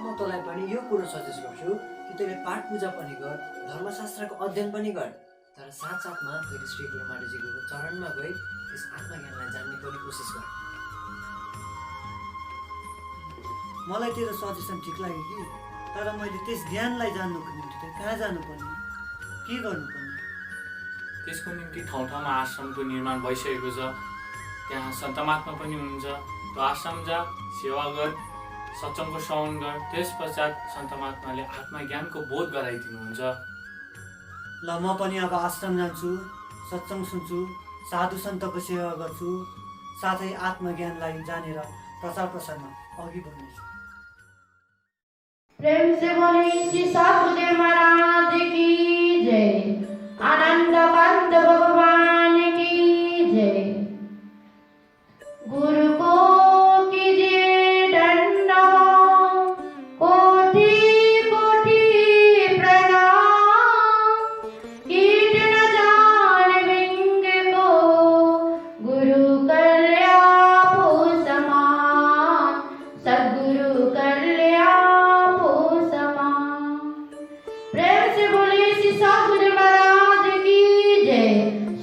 Speaker 9: म तँलाई पनि यो कुरो सजेस्ट गर्छु कि तैँले पाठ पूजा पनि गर, धर्मशास्त्रको अध्ययन पनि गर, तर साथसाथमा तैँले श्री गुरु महाराजजीको चरणमा गई त्यस आत्मज्ञानलाई जान्ने पनि कोसिस गर।
Speaker 10: मलाई तेरो सजेसन ठिक लाग्यो कि, तर मैले त्यस ज्ञानलाई जान्नुको निम्ति चाहिँ कहाँ जानुपर्ने, के गर्नुपर्ने?
Speaker 8: त्यसको निम्ति ठाउँ ठाउँमा आश्रमको निर्माण भइसकेको छ। त्यहाँ सन्त महात्मा पनि हुनुहुन्छ। त्यो आश्रम जा, सेवा गर, सत्सङ्गको श्रवण गर। त्यस पश्चात सन्त महात्माले आत्मज्ञानको बोध गराइदिनुहुन्छ।
Speaker 10: ल, म पनि अब आश्रम जान्छु, सत्सङ्ग सुन्छु, साधु सन्तको सेवा गर्छु, साथै आत्मज्ञानलाई जानेर प्रचार प्रसारमा अघि बढ्नेछु।
Speaker 7: प्रेम से बोले श्री सद्गुरुदेव महाराज की जय। आनंद कंद भगवान की जय। गुरु को कीजिए दंडवत, कोटि कोटि प्रणाम। कीट न जान विंग को, गुरु कल्या समान। सद्गुरु कल्या प्रेम से बोले श्री सद्गुरु महाराज की जय।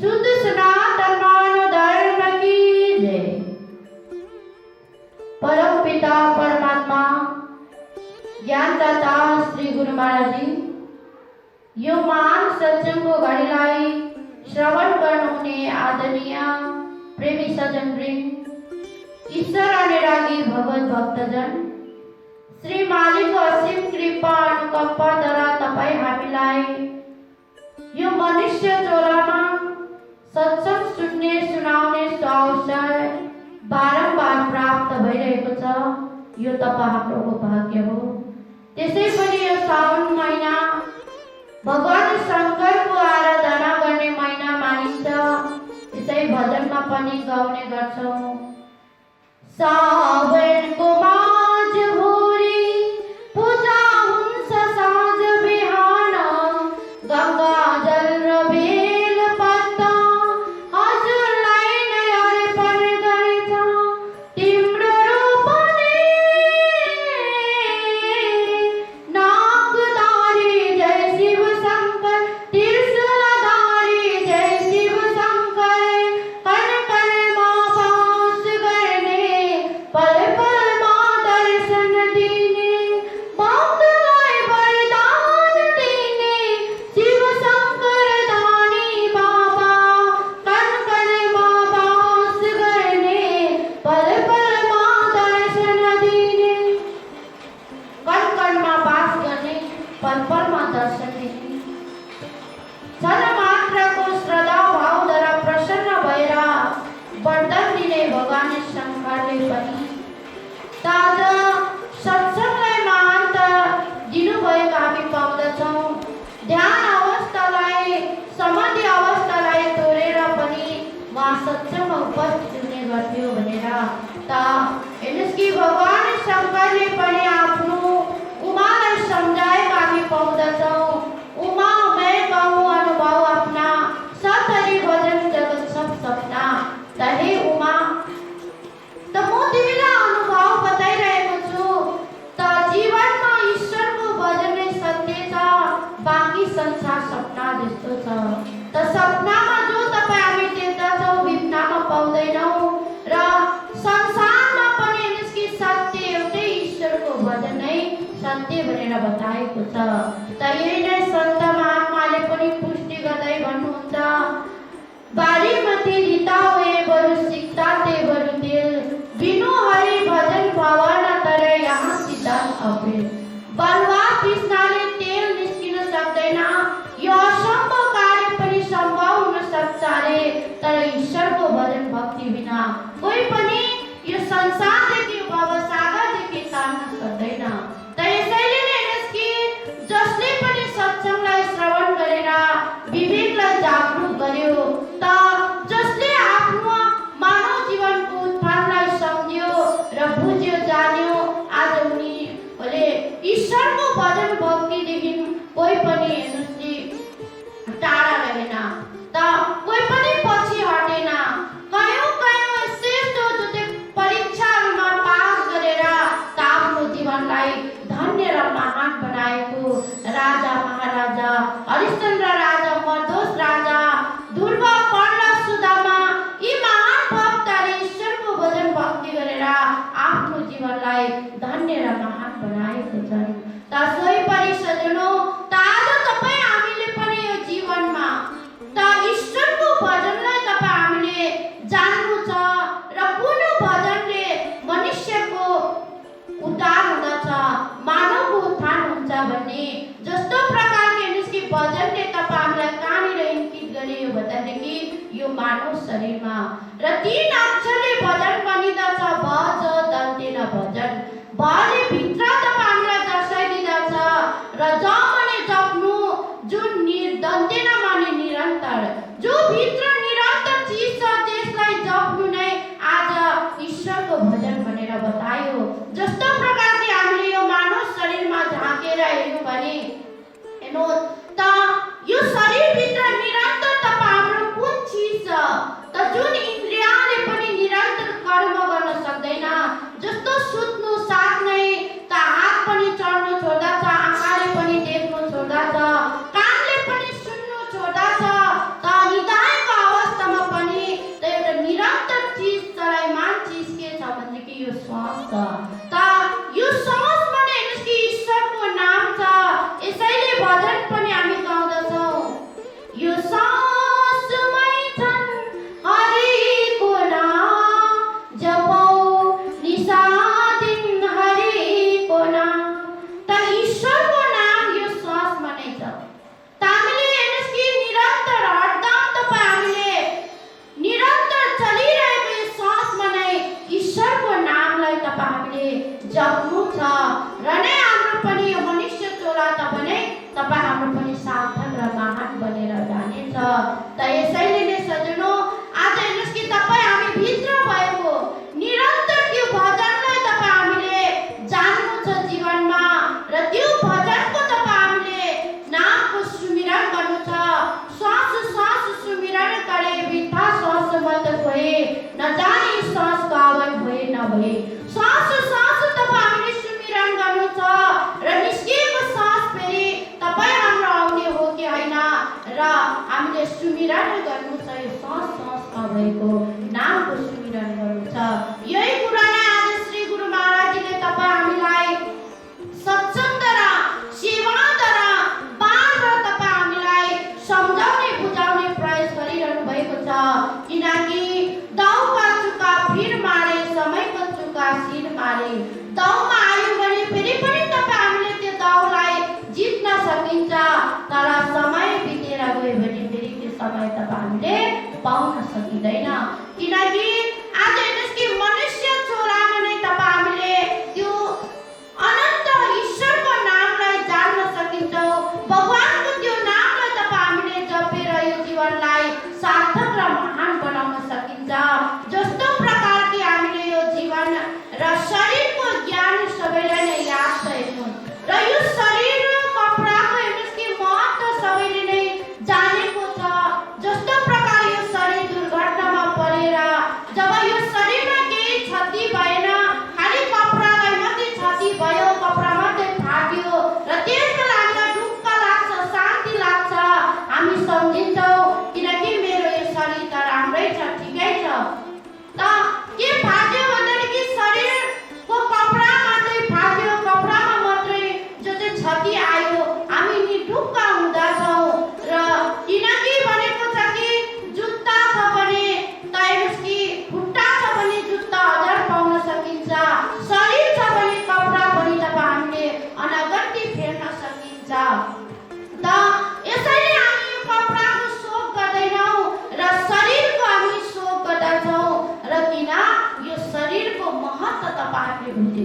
Speaker 7: शुद्ध सनातन मानव धर्म की जय। परम पिता परमात्मा ज्ञानदाता श्री गुरु महाराज जी, यो महान सत्संगको घडीलाई श्रवण गर्नुहुने आदरणीय प्रेमी सज्जनवृन्द, ईश्वर अनुरागी भगवत भक्तजन, श्री मालिकको असीम कृपा अनुकम्पाद्वारा तपाईँ हामीलाई यो मनुष्य चोलामा सत्संग सुन्ने सुनाउने अवसर बारम्बार प्राप्त भइरहेको छ। यो तपाईँहरूको भाग्य हो। त्यसै पनि यो साउन महिना भगवान शङ्करको आराधना गर्ने महिना मानिन्छ। त्यसै भजनमा पनि गाउने गर्छौँ। सावनको माझ भोरी पूजा हुन्छ साँझ बिहान, गङ्गा जल र बेल पत्ता हजुरलाई नै अर्पण गर्छ। तिम्रो रूप नै नागधारी जय शिव शङ्कर, त्रिशूलधारी जय शिव शङ्कर, कण कणमा वास गर्ने पल
Speaker 11: वचन नै सत्य भनेर बताएको छ। त यही नै सन्त महात्माले पनि पुष्टि गर्दै भन्नुहुन्छ, बारीमध्ये रिता हुए बरु सिक्ता ते बरु तेल, बिनु हरि भजन भवन तरे यहाँ सिद्धान अपेल। बलुवा पिस्नाले तेल निस्किन सक्दैन, यो असम्भव कार्य पनि सम्भव हुन सक्छ रे, तर ईश्वरको भजन भक्ति बिना कोही पनि यो संसारदेखि भवसागरदेखि तान्न सक्दैन। त यसैले नै निस्कि जसले पनि सत्संगलाई श्रवण गरेर विवेकलाई जागरुक गर्यो, त जसले आफ्नो मानव जीवनको उत्थानलाई सम्झ्यो र बुझ्यो जान्यो, आज उनीहरूले ईश्वरको भजन भक्तिदेखि कोही पनि हेर्नुहोस् टाढा रहेन, त कोही पनि पछि हटेन। कयौं श्रेष्ठ जो परीक्षाहरूमा पास गरेर त आफ्नो जीवनलाई धन्य र महान बनाएको राजा महाराजा हरिश्चन्द्र राजा, मर्दोस राजा, ध्रुव, कर्ण, सुदामा, यी महान भक्तले ईश्वरको भजन भक्ति गरेर आफ्नो जीवनलाई धन्य र महान बनाएको छन्। त सोही परिसजनो, त आज तपाईँ हामीले पनि यो जीवनमा त ईश्वरको भजनलाई तपाईँ हामीले जान्नु छ र कुन भजनले मनुष्यको उद्धार हुँदछ, मानवको उत्थान हुन्छ भन्ने जस्तो प्रकारले निस्कि भजनले तपाईँ हामीलाई कहाँनिर इङ्गित गरियो भन्दादेखि यो मानव शरीरमा र 3 अक्षरले भजन बनिदछ, भज दन्तेन भजन। भले भित्र तपाईँ हामीलाई दर्शाइदिँदछ र ज माने जप्नु, जुन दन्तेन माने निरन्तर, जो भित्र निरन्तर चिज छ त्यसलाई जप्नु नै आज ईश्वरको भजन भनेर बतायो। जस्तो प्रकारले हामीले यो मानव शरीरमा झाँकेर हेर्नु भने हेर्नुहोस् त यो शरीरभित्र निरन्तर तपाईँ हाम्रो कुन चिज छ त जुन इन्द्रियले पनि निरन्तर कर्म गर्न सक्दैन। जस्तो सुत्नु साथ नै त हात पनि चढ्नु छोड्दछ, आँखाले पनि देख्नु छोड्दछ, कानले पनि सुन्नु छोड्दछ, त निदायको अवस्थामा पनि त एउटा निरन्तर चिज चलायमान चिज के छ भनेदेखि यो श्वास छ। त यो श्वास भने निस्कि ईश्वरको नाम छ। यसैले भजन पनि हामी गाउँदछौँ, यो सासमै छन् हरिको नाम, जपौ निशा दिन हरिको नाम। त ईश्वरको नाम यो श्वासमा नै छ। त हामीले हेर्नुहोस् कि निरन्तर हरदम तपाईँ हामीले निरन्तर चलिरहेको यो श्वासमा नै ईश्वरको नामलाई तपाईँ हामीले जप्नु छ र नै हाम्रो पनि यो मनुष्य चोला तपाईँ हाम्रो पनि सार्थक र महान बनेर जानेछ। त यसैले नै सजनो, आज हेर्नुहोस् कि तपाईँ हामी भित्र भएको निरन्तर त्यो भजनलाई तपाईँ हामीले जान्नु छ जीवनमा र त्यो भजनको तपाईँ हामीले नामको सुमिरन गर्नु छ। श्वास श्वास सुमिरन करे बित्था श्वास मत भए, न जाने श्वास गावन भए न भए। श्वास श्वास तपाईँ हामीले सुमिरन गर्नु छ र निस्किएको श्वास फेरि तपाईँ हाम्रो आउने हो कि होइन र हामीले सुमिरन गर्नु छ। यो श्वास श्वासमा भएको नामको सुमिरन गर्नु छ। यही कुरालाई आज श्री गुरु महाराजले तपाईँ हामीलाई सत्सङ्गद्वारा सेवाद्वारा बार तपाईँ हामीलाई सम्झाउने बुझाउने प्रयास गरिरहनु भएको छ। किनकि दाउका चुका फिर मारे, समयको चुका सिर मारे। दाउमा आयो भने फेरि पनि तपाईँ हामीले त्यो दाउलाई जित्न सकिन्छ, तर समय बितेर गयो भने फेरि त्यो समय तपाईँ हामीले पाउन सकिँदैन। किनकि आज हेर्नुहोस् कि मनुष्य चोलामा नै तपाईँ हामीले त्यो अनन्त ईश्वरको नामलाई जान्न सकिन्छ। भगवानको त्यो नामलाई तपाईँ हामीले जपेर यो जीवनलाई सार्थक र महान बनाउन सकिन्छ। जस्तो प्रकारले हामीले यो जीवन र शरीरको ज्ञान सबैलाई नै याद छ हेर्नु, र यो शरीर र कपडाको हेर्नुहोस् कि महत्त्व सबैले नै जानेको छ। जस्तो प्रकार यो शरीर दुर्घटनामा परेर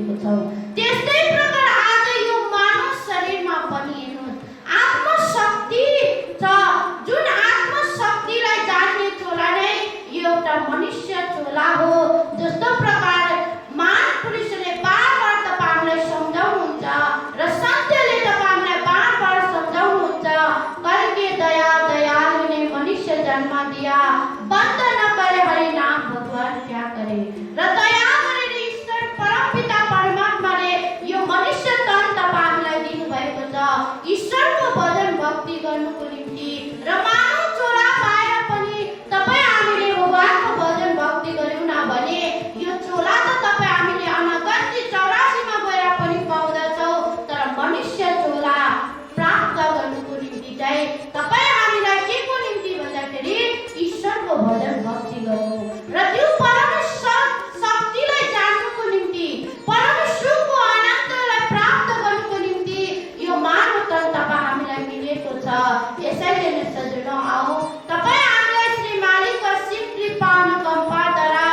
Speaker 11: दिएको छौ। त्यस्तै प्रकार आज यो मानव शरीरमा पनि हेर्नुहोस् आत्मशक्ति छ, जुन आत्मशक्तिलाई जान्ने चोला नै यो एउटा मनुष्य चोला हो। जस्तो प्रकार महापुरुषले बार तपाईँलाई सम्झाउनुहुन्छ र सत्यले तपाईँलाई बार सम्झाउनुहुन्छ, करके दया दयालु ने मनुष्य जन्म दिया, बंद न करे हरि नाम भगवान क्या करे। र दया गरेर ईश्वर परमपिता परमात्माले यो मनुष्य तन तपाईँलाई दिनुभएको छ ईश्वरको भजन भक्ति गर्नुको निम्ति। र मानव चोला पाएर पनि तपाईँ हामीले भगवानको भजन भक्ति गर्यौँ न भने यो चोला त तपाईँ हामीले अनगन्ती 84 मा गएर पनि पाउँदछौँ, तर मनुष्य चोला प्राप्त गर्नुको निम्ति चाहिँ तपाईँ हामीलाई के को निम्ति भन्दाखेरि ईश्वरको भजन भक्ति गर्नु र त्यो परमेश्वर शक्तिलाई जान्नुको निम्ति, परमेश्वरको आनन्दलाई प्राप्त गर्नुको निम्ति यो मानव तन तपाईँ हामीलाई मिलेको छ। यसैले नै सजिलो आऊ तपाईँ हामीलाई श्री मालिकको असीम कृपा अनुकम्पाद्वारा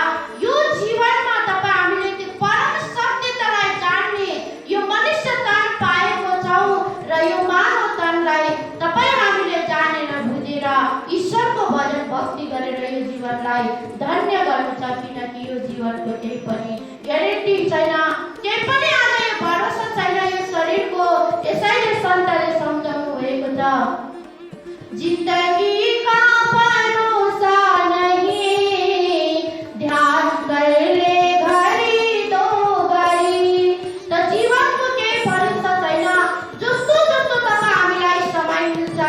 Speaker 11: यो जीवनमा तपाईँ हामीले त्यो परम सत्यतालाई जान्ने यो मनुष्य तन पाएको छौँ र यो मानव तनलाई तपाईँ हामीले जानेर बुझेर ईश्वरको भजन भक्ति गरेर यो जीवनलाई धन्य गर्नु छ। किनकि यो जीवनको केही पनि ग्यारेन्टी छैन, केही पनि आज यो भरोसा छैन यो शरीरको। यसैले सन्तले सम्झाउनु भएको छ जिन्दगी का भरोसा नहीं, ध्यान कर ले घड़ी दो घड़ी। त जीवनको केही भरोसा छैन। जस्तो जस्तो तपाईँ हामीलाई समय मिल्छ,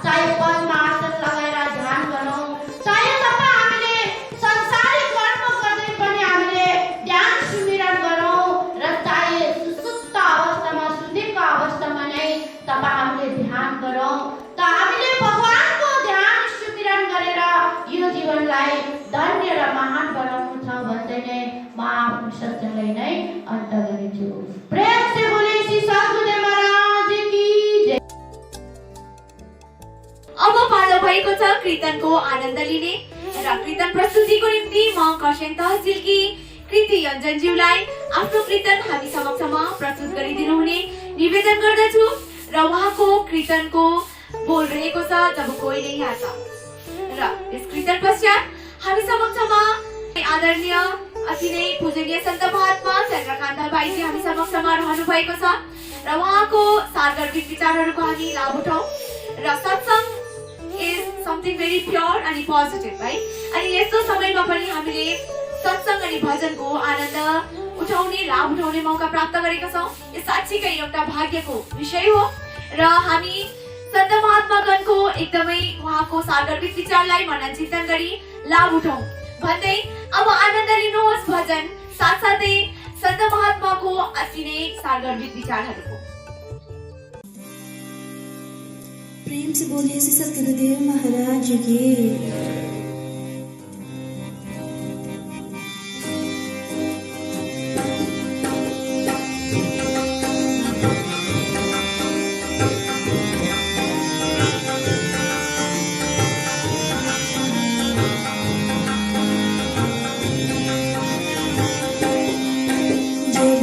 Speaker 11: चाहे पदमा आसन लगाएर ध्यान गरौँ, चाहे तपाईँ हामीले संसारिक कर्म गर्दै पनि हामीले ध्यान सुमिरन गरौँ, र चाहे सुसुप्त अवस्थामा सुतेको अवस्थामा नै तपाईँ हामीले ध्यान गरौँ, त हामीले भगवानको ध्यान सुमिरन गरेर यो जीवनलाई धन्य र महान बनाउनु छ भन्दै नै म आफ्नो सत्यलाई नै अन्त गरेछु। प्रेम से बोले श्री सद्गुरुदेव महाराज की जय।
Speaker 7: अब पालो भएको छ कीर्तनको आनन्द लिने र कीर्तन प्रस्तुतिको निम्ति म खरसाङ तहसिलकी कृति योन्जनज्यूलाई आफ्नो कीर्तन हामी समक्षमा प्रस्तुत गरिदिनु हुने निवेदन गर्दछु र उहाँको कीर्तनको बोल रहेको छ जब कोही नहीं आता। र यस कीर्तन पश्चात हामी समक्षमा आदरणीय अति नै पूजनीय सन्त महात्मा चन्द्रकान्त भाइजी हामी समक्षमा रहनु भएको छ र उहाँको सार्वजनिक विचारहरूको हामी लाभ उठाउँ। र सत्संग इज समथिङ भेरी प्योर अनि पोजिटिभ है, अनि यस्तो समयमा पनि हामीले सत्संग अनि भजनको आनन्द उठाउने लाभ उठाउने मौका प्राप्त गरेका छौँ। यो साँच्चीकै एउटा भाग्यको विषय हो र हामी सन्त महात्मागणको एकदमै उहाँको सार्वजनिक विचारलाई मनन चिन्तन गरी लाभ उठाउँ भन्दै अब आनन्द लिनुहोस् भजन साथसाथै सन्त महात्माको अति नै सार्वजनिक विचारहरूको।
Speaker 2: प्रेम से बोलिए श्री सद्गुरुदेव महाराज की।
Speaker 11: जब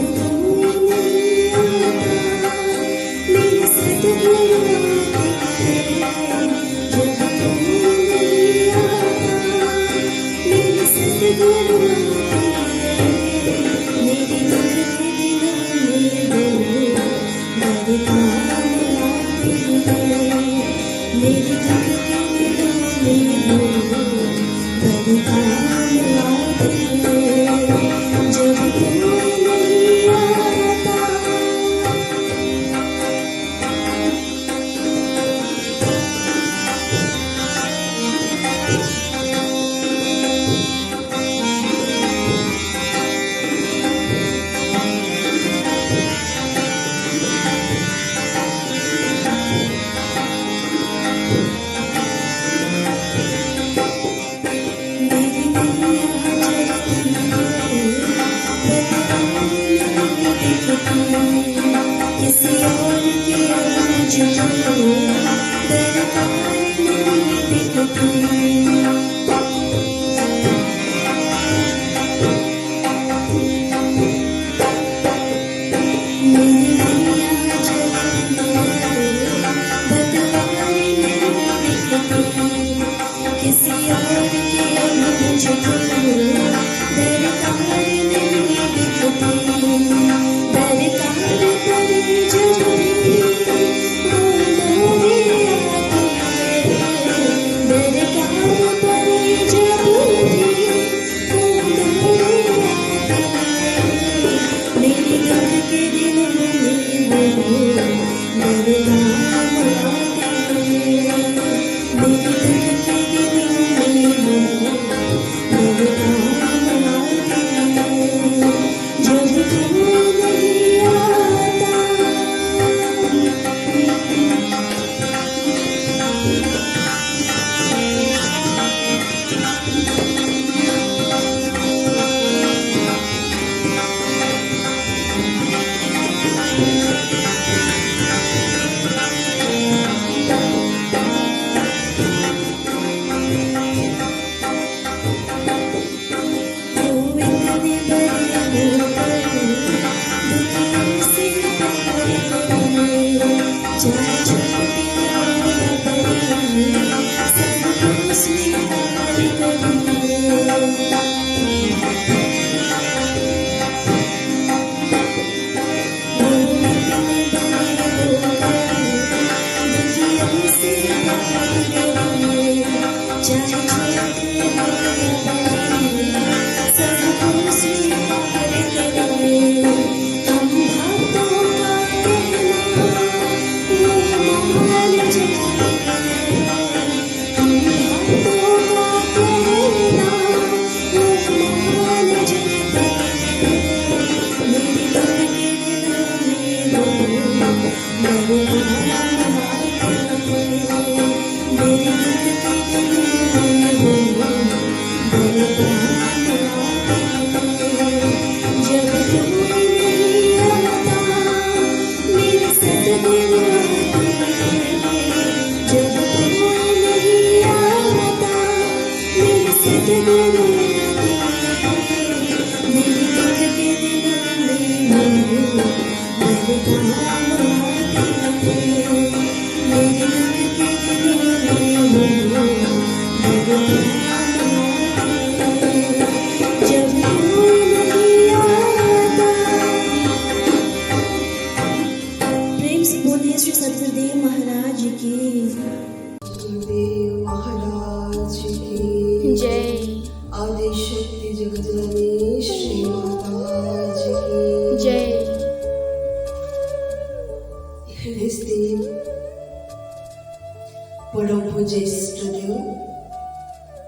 Speaker 2: परम पूज्य इष्टदेव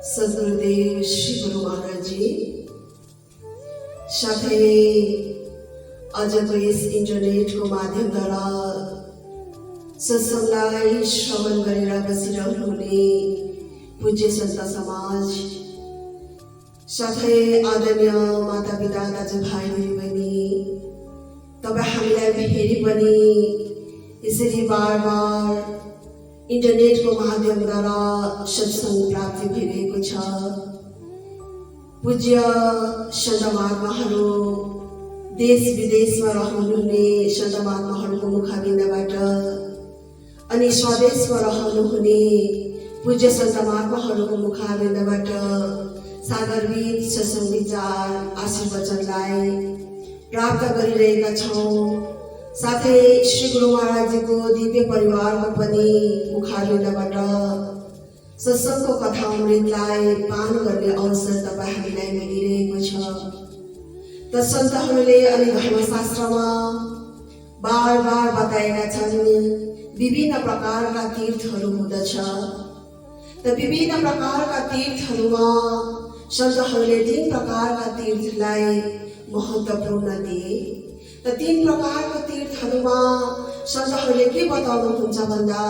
Speaker 2: सद्गुरुदेव श्री गुरु महाराज जी साथै आजको यस इन्टरनेटको माध्यमद्वारा सत्संगलाई श्रवण गरेर बसिरहनुहुने पूज्य सन्त समाज साथै आदरणीय मातापिता दाजुभाइ दिदीबहिनी तपाईँ हामीलाई फेरि पनि यसरी बार बार इन्टरनेटको माध्यमद्वारा सत्संग प्राप्ति भइरहेको छ। पूज्य सन्त महात्माहरू देश विदेशमा रहनुहुने सन्त महात्माहरूको मुखाबिन्दबाट अनि स्वदेशमा रहनुहुने पूज्य सन्त महात्माहरूको मुखाबिन्दबाट सागरविद सत्संग विचार आशीर्वचनलाई प्राप्त गरिरहेका छौँ। साथै श्री गुरु महाराजजीको दिव्य परिवारको पनि मुखारबिन्दबाट सत्संगको कथा अमृतलाई पान गर्ने अवसर तपाईँ हामीलाई मिलिरहेको छ। त सन्तहरूले अनि धर्मशास्त्रमा बार बार बताएका छन् विभिन्न प्रकारका तीर्थहरू हुँदछ। त विभिन्न प्रकारका तीर्थहरूमा सन्तहरूले 3 प्रकारका तीर्थलाई महत्त्वपूर्ण दिए। त 3 प्रकारका तीर्थहरूमा सन्तहरूले के बताउनुहुन्छ भन्दा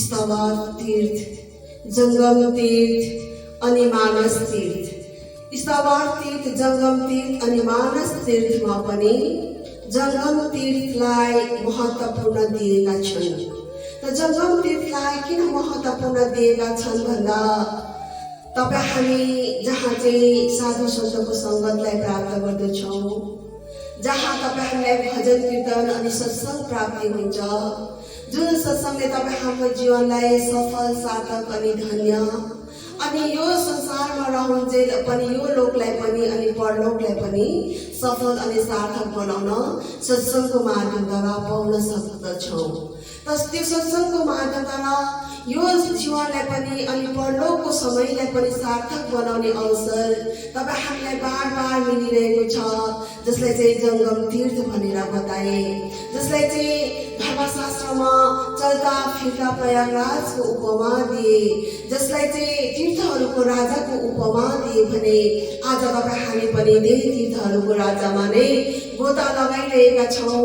Speaker 2: स्थवर तीर्थ, जंगम तीर्थ अनि मानस तीर्थ। स्थवर तीर्थ, जंगम तीर्थ अनि मानस तीर्थमा पनि जंगम तीर्थलाई महत्त्वपूर्ण दिएका छन्। त जंगम तीर्थलाई किन महत्त्वपूर्ण दिएका छन् भन्दा तपाईँ हामी जहाँ चाहिँ साधु सन्तको सङ्गतलाई प्राप्त गर्दछौँ, जहाँ तपाईँ हामीलाई भजन कीर्तन अनि सत्संग प्राप्ति हुन्छ, जुन सत्संगले तपाईँ हाम्रो जीवनलाई सफल सार्थक अनि धन्य अनि यो संसारमा रहन्जेल पनि यो लोकलाई पनि अनि परलोकलाई पनि सफल अनि सार्थक बनाउन सत्संगको माध्यमद्वारा पाउन सक्दछौँ। त्यो सत्संगको माध्यमद्वारा यो जीवनलाई पनि अनि परलोकको समयलाई पनि सार्थक बनाउने अवसर तपाईँ हामीलाई बार बार मिलिरहेको छ, जसलाई चाहिँ जंगम तीर्थ भनेर बताए, जसलाई चाहिँ धर्मशास्त्रमा चल्दा फिर्ता प्रयागराजको उपमा दिए, जसलाई चाहिँ तीर्थहरूको राजाको उपमा दिए भने आज तपाईँ हामी पनि त्यही तीर्थहरूको राजामा नै गोता लगाइरहेका छौँ।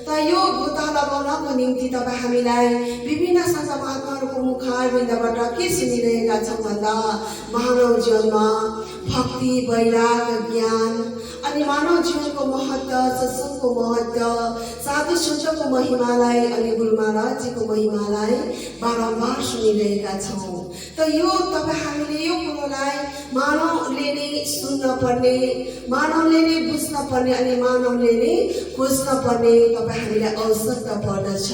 Speaker 2: त यो गोता लगाउनको निम्ति तपाईँ हामीलाई विभिन्न सन्त महात्माहरूको मुखारबिन्दबाट के सुनिरहेका छौँ भन्दा मानव जीवनमा भक्ति, वैराग, ज्ञान अनि मानव जीवनको महत्त्व, सत्संगको महत्त्व, साधु सन्तको महिमालाई अनि गुरु महाराजजीको महिमालाई बारम्बार सुनिरहेका छौँ। त यो तपाईँ हामीले यो कुरोलाई मानवले नै सुन्न पर्ने, मानवले नै बुझ्न पर्ने अनि मानवले नै खोज्न पर्ने तपाईँ हामीलाई आवश्यकता पर्दछ।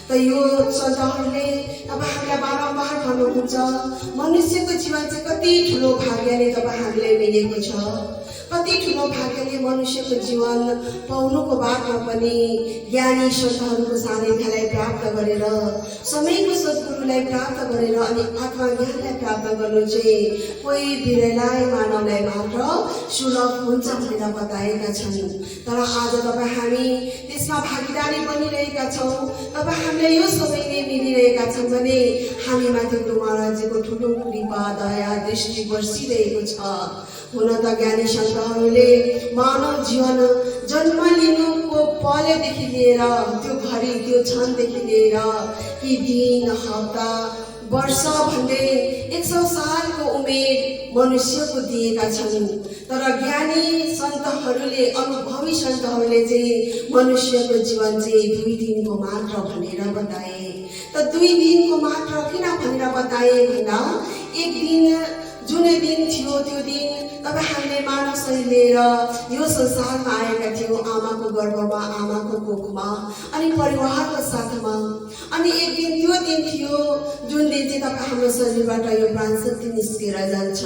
Speaker 2: त यो सन्तहरूले तपाईँ हामीलाई बारम्बार भन्नुहुन्छ मनुष्यको जीवन चाहिँ कति ठुलो भाग्यले तपाईँ हामीलाई मिलेको छ, कति ठुलो भाग्यले मनुष्यको जीवन पाउनुको बादमा पनि ज्ञानी सन्तहरूको सानिध्यलाई प्राप्त गरेर, समयको सद्गुरुलाई प्राप्त गरेर अनि आत्मज्ञानलाई प्राप्त गर्नु चाहिँ कोही विरलै मानवलाई मात्र सुलभ हुन्छ भनेर बताएका छन्। तर आज तपाईँ हामी त्यसमा भागीदारी बनिरहेका छौँ। तपाईँ हामीलाई यो समय नै मिलिरहेका छौँ भने हामीमाथि गुरु महाराजजीको ठुलो कृपा, दया, दृष्टि बर्सिरहेको छ। हुन त ज्ञानी सन्तहरूले मानव जीवन जन्म लिनुको पलदेखि लिएर त्यो घडी, त्यो क्षणदेखि लिएर कि दिन, हप्ता, वर्ष भन्दै 100 सालको उमेर मनुष्यको दिएका छन्। तर ज्ञानी सन्तहरूले, अनुभवी सन्तहरूले चाहिँ मनुष्यको जीवन चाहिँ 2 दिनको मात्र भनेर बताए। त 2 दिनको मात्र किन भनेर बताए भन्दा एक दिन जुनै दिन थियो त्यो दिन तपाईँ हामीले मानव शरीर लिएर यो संसारमा आएका थियौँ, आमाको गर्भमा, आमाको कोखमा अनि परिवारको साथमा। अनि एक दिन त्यो दिन थियो जुन दिन चाहिँ तपाईँ हाम्रो शरीरबाट यो प्राण शक्ति निस्केर जान्छ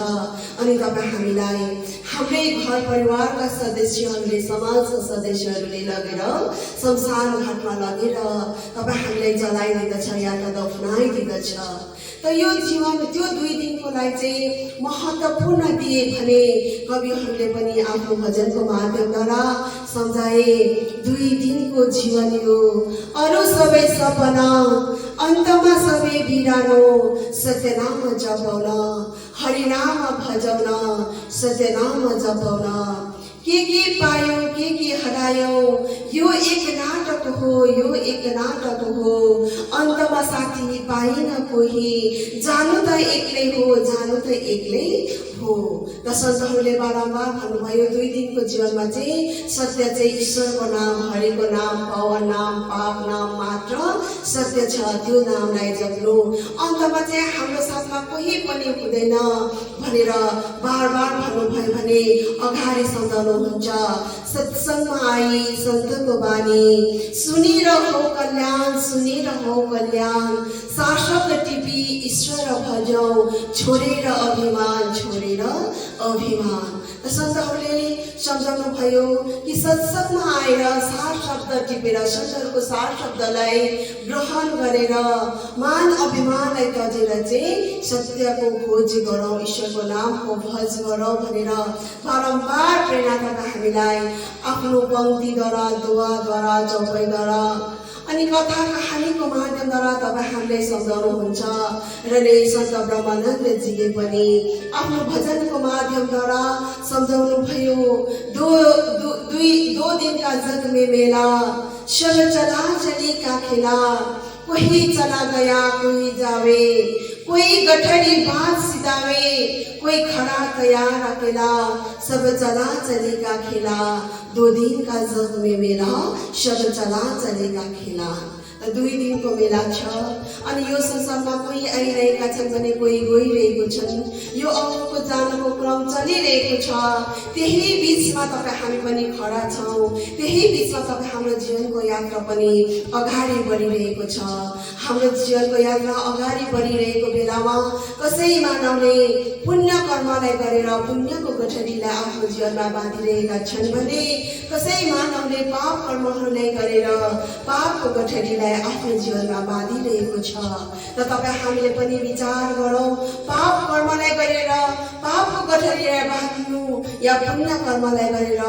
Speaker 2: अनि तपाईँ हामीलाई हाम्रै घर परिवारका सदस्यहरूले, समाजका सदस्यहरूले लगेर शमशान घाटमा लगेर तपाईँ हामीलाई जलाइदिँदछ या त दफनाइदिँदछ। त यो जीवन त्यो 2 दिनको लागि चाहिँ महत्त्वपूर्ण दिए भने कविहरूले पनि आफ्नो भजनको माध्यमद्वारा सम्झाए 2 दिनको जीवन यो अरु सबै सपना अन्तमा सबै बिरानो सत्यनाम जपाउन हरिनाम भजाउन सत्यनाम जपाउन के पायो के हरायो यो एक नाटक हो यो एक नाटक हो अन्तमा साथी पाइन कोही जानु त एक्लै हो जानु त एक्लै हो। र सन्तहरूले बारम्बार भन्नुभयो 2 दिनको जीवनमा चाहिँ सत्य चाहिँ ईश्वरको नाम हरिको नाम पवन नाम पाप नाम मात्र सत्य छ त्यो नामलाई जप्नु अन्तमा चाहिँ हाम्रो साथमा कोही पनि हुँदैन भनेर बारबार भन्नुभयो भने अगाडि सम्झाउनुहुन्छ। सत्सङ्गमा आई सन्तको बानी सुनिरहो कल्याण शासक टिपी ईश्वर भजौ छोडेर अभिमान। सन्तहरूले सम्झाउनु भयो कि सत्सङ्गमा आएर सार शब्द टिपेर सन्तहरूको सार शब्दलाई ग्रहण गरेर मान अभिमानलाई त्याजेर चाहिँ सत्यको खोज गरौँ ईश्वरको नामको भज गरौँ भनेर बारम्बार प्रेरणा गर्दा हामीलाई आफ्नो पङ्क्तिद्वारा दुवाद्वारा चौपाइद्वारा अनि कथा कहानीको माध्यमद्वारा तपाईँ हामीलाई सम्झाउनुहुन्छ र नै सन्त ब्रह्मानन्दजीले पनि आफ्नो भजनको माध्यमद्वारा सम्झाउनु भयो। दो दिन का जग में मेला सब चला चली का खेला कोई चला गया कोई जावे कोई गठरी बात सितावे कोई खड़ा तैयार अकेला सब चला चलेगा खेला 2 दिन का जग में मेला सब चला चलेगा खेला। 2 दिनको मेला छ अनि यो संसारमा कोही आइरहेका छन् भने कोही गइरहेको छन् यो आउनुको जानुको क्रम चलिरहेको छ त्यही बीचमा तपाईँ हामी पनि खडा छौँ त्यही बीचमा तपाईँ हाम्रो जीवनको यात्रा पनि अगाडि बढिरहेको छ। हाम्रो जीवनको यात्रा अगाडि बढिरहेको बेलामा कसै मानवले पुण्य कर्मलाई गरेर पुण्यको गठरीलाई आफ्नो जीवनमा बाँधिरहेका छन् भने कसै मानवले पाप कर्महरूलाई गरेर पापको गठरीलाई आफ्नो जीवनमा बाँधिरहेको छ। र तपाईँ हामीले पनि विचार गरौँ पाप कर्मलाई गरेर पापको गठरीलाई बाँध्नु या पुण्य कर्मलाई गरेर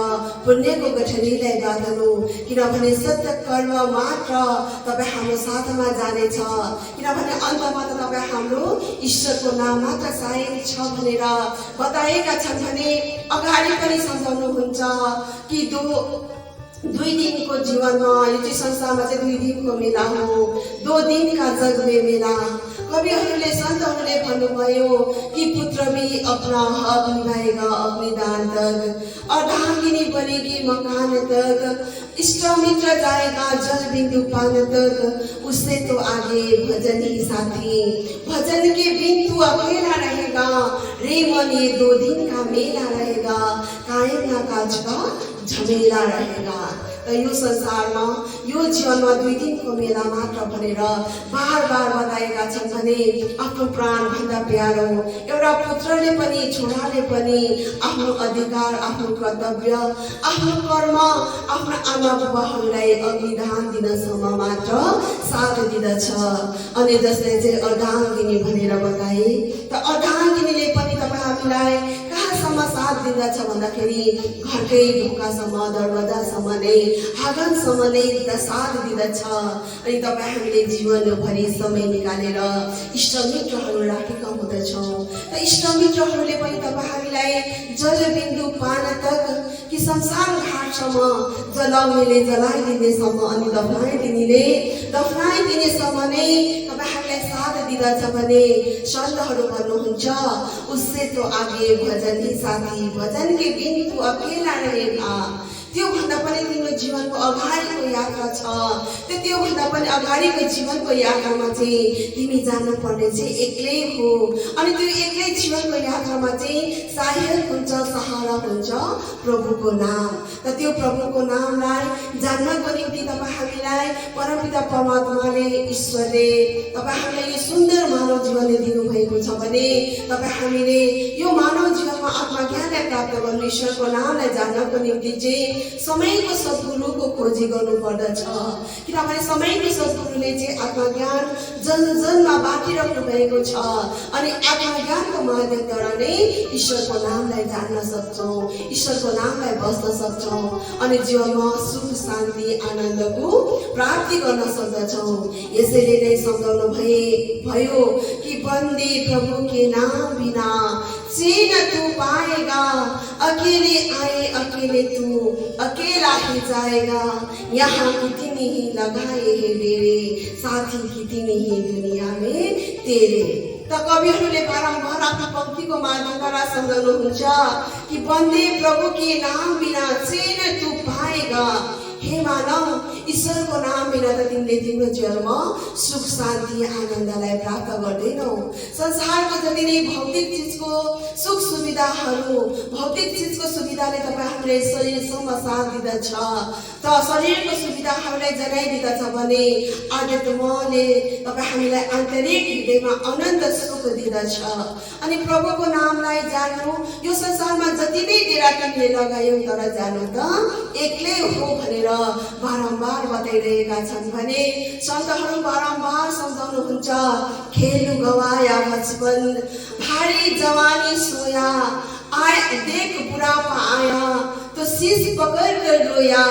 Speaker 2: पुण्यको गठरीलाई बाँध्नु किनभने सत्य कर्म मात्र तपाईँ हाम्रो साथमा जानेछ किनभने अन्तमा त तपाईँ हाम्रो ईश्वरको नाम मात्र सहायक छ भनेर बताएका छन् भने अगाडि पनि सम्झाउनुहुन्छ कि 2 दिनको जीवनमा यो चाहिँ संसारमा चाहिँ 2 दिनको मेला हो 2 दिन का जग में मेला। कविहरूले सन्तहरूले भन्नुभयो कि पुत्र भी अपना हक निभाएगा अपने दान तक अर्धांगिनी बनेगी मकान तक इष्ट मित्र जाएगा जल बिंदु पान तक उससे तो आगे भजन ही साथी भजन के बिन तू अकेला रहेगा रे मन ये 2 दिन का मेला रहेगा कायम ना काज का झमेला रहेगा। यो संसारमा यो जीवनमा 2 दिनको मेला मात्र भनेर बार बताएका छन् भने आफ्नो प्राण भन्दा प्यारो एउटा पुत्रले पनि छोराले पनि आफ्नो अधिकार आफ्नो कर्तव्य आफ्नो कर्म आफ्नो आमा बुबाहरूलाई अग्निदान दिनसम्म मात्र साथ दिदछ। अनि जसले चाहिँ अर्धांगिनी भनेर बताए त अर्धांगिनीले पनि तपाईँ हामीलाई कहाँसम्म साथ दिँदछ भन्दाखेरि घरकै ढोकासम्म दरवाजासम्म नै आँगनसम्म नै साथ दिँदछ। अनि तपाईँ हामीले जीवनभरि समय निकालेर इष्टमित्रहरू राखेका हुँदछौँ र इष्टमित्रहरूले पनि तपाईँ हामीलाई जलबिन्दु पान तक कि संसार घाटसम्म जलाउनेले जलाइदिनेसम्म अनि दफनाइदिनेसम्म नै तपाईँ हामीलाई साथ दिँदछ भने सन्तहरू भन्नुहुन्छ उससे तो आगे भजन ही साथी भजन के बिन तू अकेला रहेगा। त्यो भन्दा पनि तिम्रो जीवनको अगाडिको यात्रा छ त्यो भन्दा पनि अगाडिको जीवनको यात्रामा चाहिँ तिमी जानुपर्ने चाहिँ एक्लै हो अनि त्यो एक्लै जीवनको यात्रामा चाहिँ सहायक हुन्छ सहारा हुन्छ प्रभुको नाम। र त्यो प्रभुको नामलाई जान्नको निम्ति तपाईँ हामीलाई परमपिता परमात्माले ईश्वरले तपाईँ हामीलाई यो सुन्दर मानव जीवनले दिनुभएको छ भने तपाईँ हामीले यो मानव जीवनमा आत्मज्ञानलाई प्राप्त गर्नु ईश्वरको नामलाई जान्नको निम्ति चाहिँ समयको सद्गुरुको खोजी गर्नुपर्दछ। किनभने समयको सद्गुरुले चाहिँ आत्मज्ञान जन जनमा बाँडिराख्नु भएको छ अनि आत्मज्ञानको माध्यमद्वारा नै ईश्वरको नामलाई जान्न सक्छौँ, ईश्वरको नामलाई बस्न सक्छौँ अनि जीवनमा सुख शान्ति आनन्दको प्राप्ति गर्न सक्दछौँ। यसैले नै सम्झाउनु भयो कि बन्दे प्रभु के नाम बिना चैन तू पाएगा, अकेले आए अकेले तू अकेला ही जाएगा, यहाँ कितनी ही लगाए है डेरे, साथी कितनी ही दुनिया में तेरे। त कविहरूले बारम्बार आफ्नो पंक्तिको माध्यमद्वारा सम्झाउनुहुन्छ कि बन्दे प्रभु के नाम बिना चैन तू पाएगा। हे मानव, ईश्वरको नाम बिना त तिमीले तिम्रो जीवनमा सुख शान्ति आनन्दलाई प्राप्त गर्दैनौ। संसारको जति नै भौतिक चिजको सुख सुविधाहरू, भौतिक चिजको सुविधाले तपाईँ हामीलाई शरीरसम्म साथ दिँदछ, त शरीरको सुविधाहरूलाई जनाइदिँदछ भने आध्यात्मले तपाईँ हामीलाई आन्तरिक हृदयमा अनन्त सुख दिँदछ। अनि प्रभुको नामलाई जान्नु, यो संसारमा जति नै डेरा तिमीले लगायौ तर जानु त एक्लै हो भनेर बारम्बार बताइरहेका छन् भने सन्तहरू बारम्बार सम्झाउनुहुन्छ। खेल्नु गवाया बचपन, भारी जवानी सोया, आए देख बुढ़ापा आया तो शीश पकड़ कर रोया,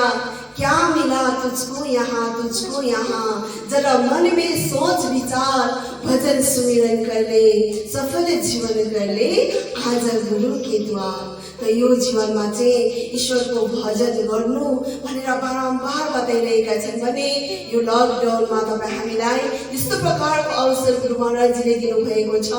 Speaker 2: क्या मिला तुझको यहाँ जरा मन में सोच विचार, भजन सुमिरन कर ले, सफल जीवन कर ले, आज गुरु के द्वार। त यो जीवनमा चाहिँ ईश्वरको भजन गर्नु भनेर बारम्बार बताइरहेका छन् भने यो लकडाउनमा तपाईँ हामीलाई यस्तो प्रकारको अवसर गुरु महाराजजीले दिनुभएको छ।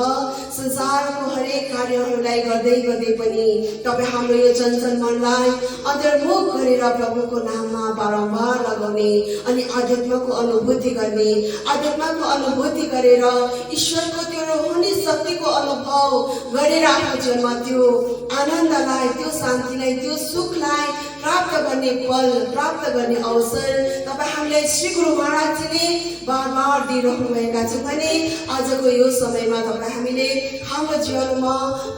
Speaker 2: संसारको हरेक कार्यहरूलाई गर्दै गर्दै पनि तपाईँ हाम्रो यो चञ्चल मनलाई अन्तर्मुख गरेर प्रभुको नाममा बारम्बार लगाउने अनि आध्यात्मको अनुभूति गर्ने, आध्यात्मको अनुभूति गरेर ईश्वरको त्यो रोहनी शक्तिको अनुभव गरेर आफ्नो जीवनमा त्यो आनन्दलाई, त्यो शान्तिलाई, त्यो सुखलाई प्राप्त गर्ने पल, प्राप्त गर्ने अवसर तपाईँ हामीलाई श्री गुरु महाराजजीले बार दिइरहनु भएका छन् भने आजको यो समयमा तपाईँ हामीले हाम्रो जीवनमा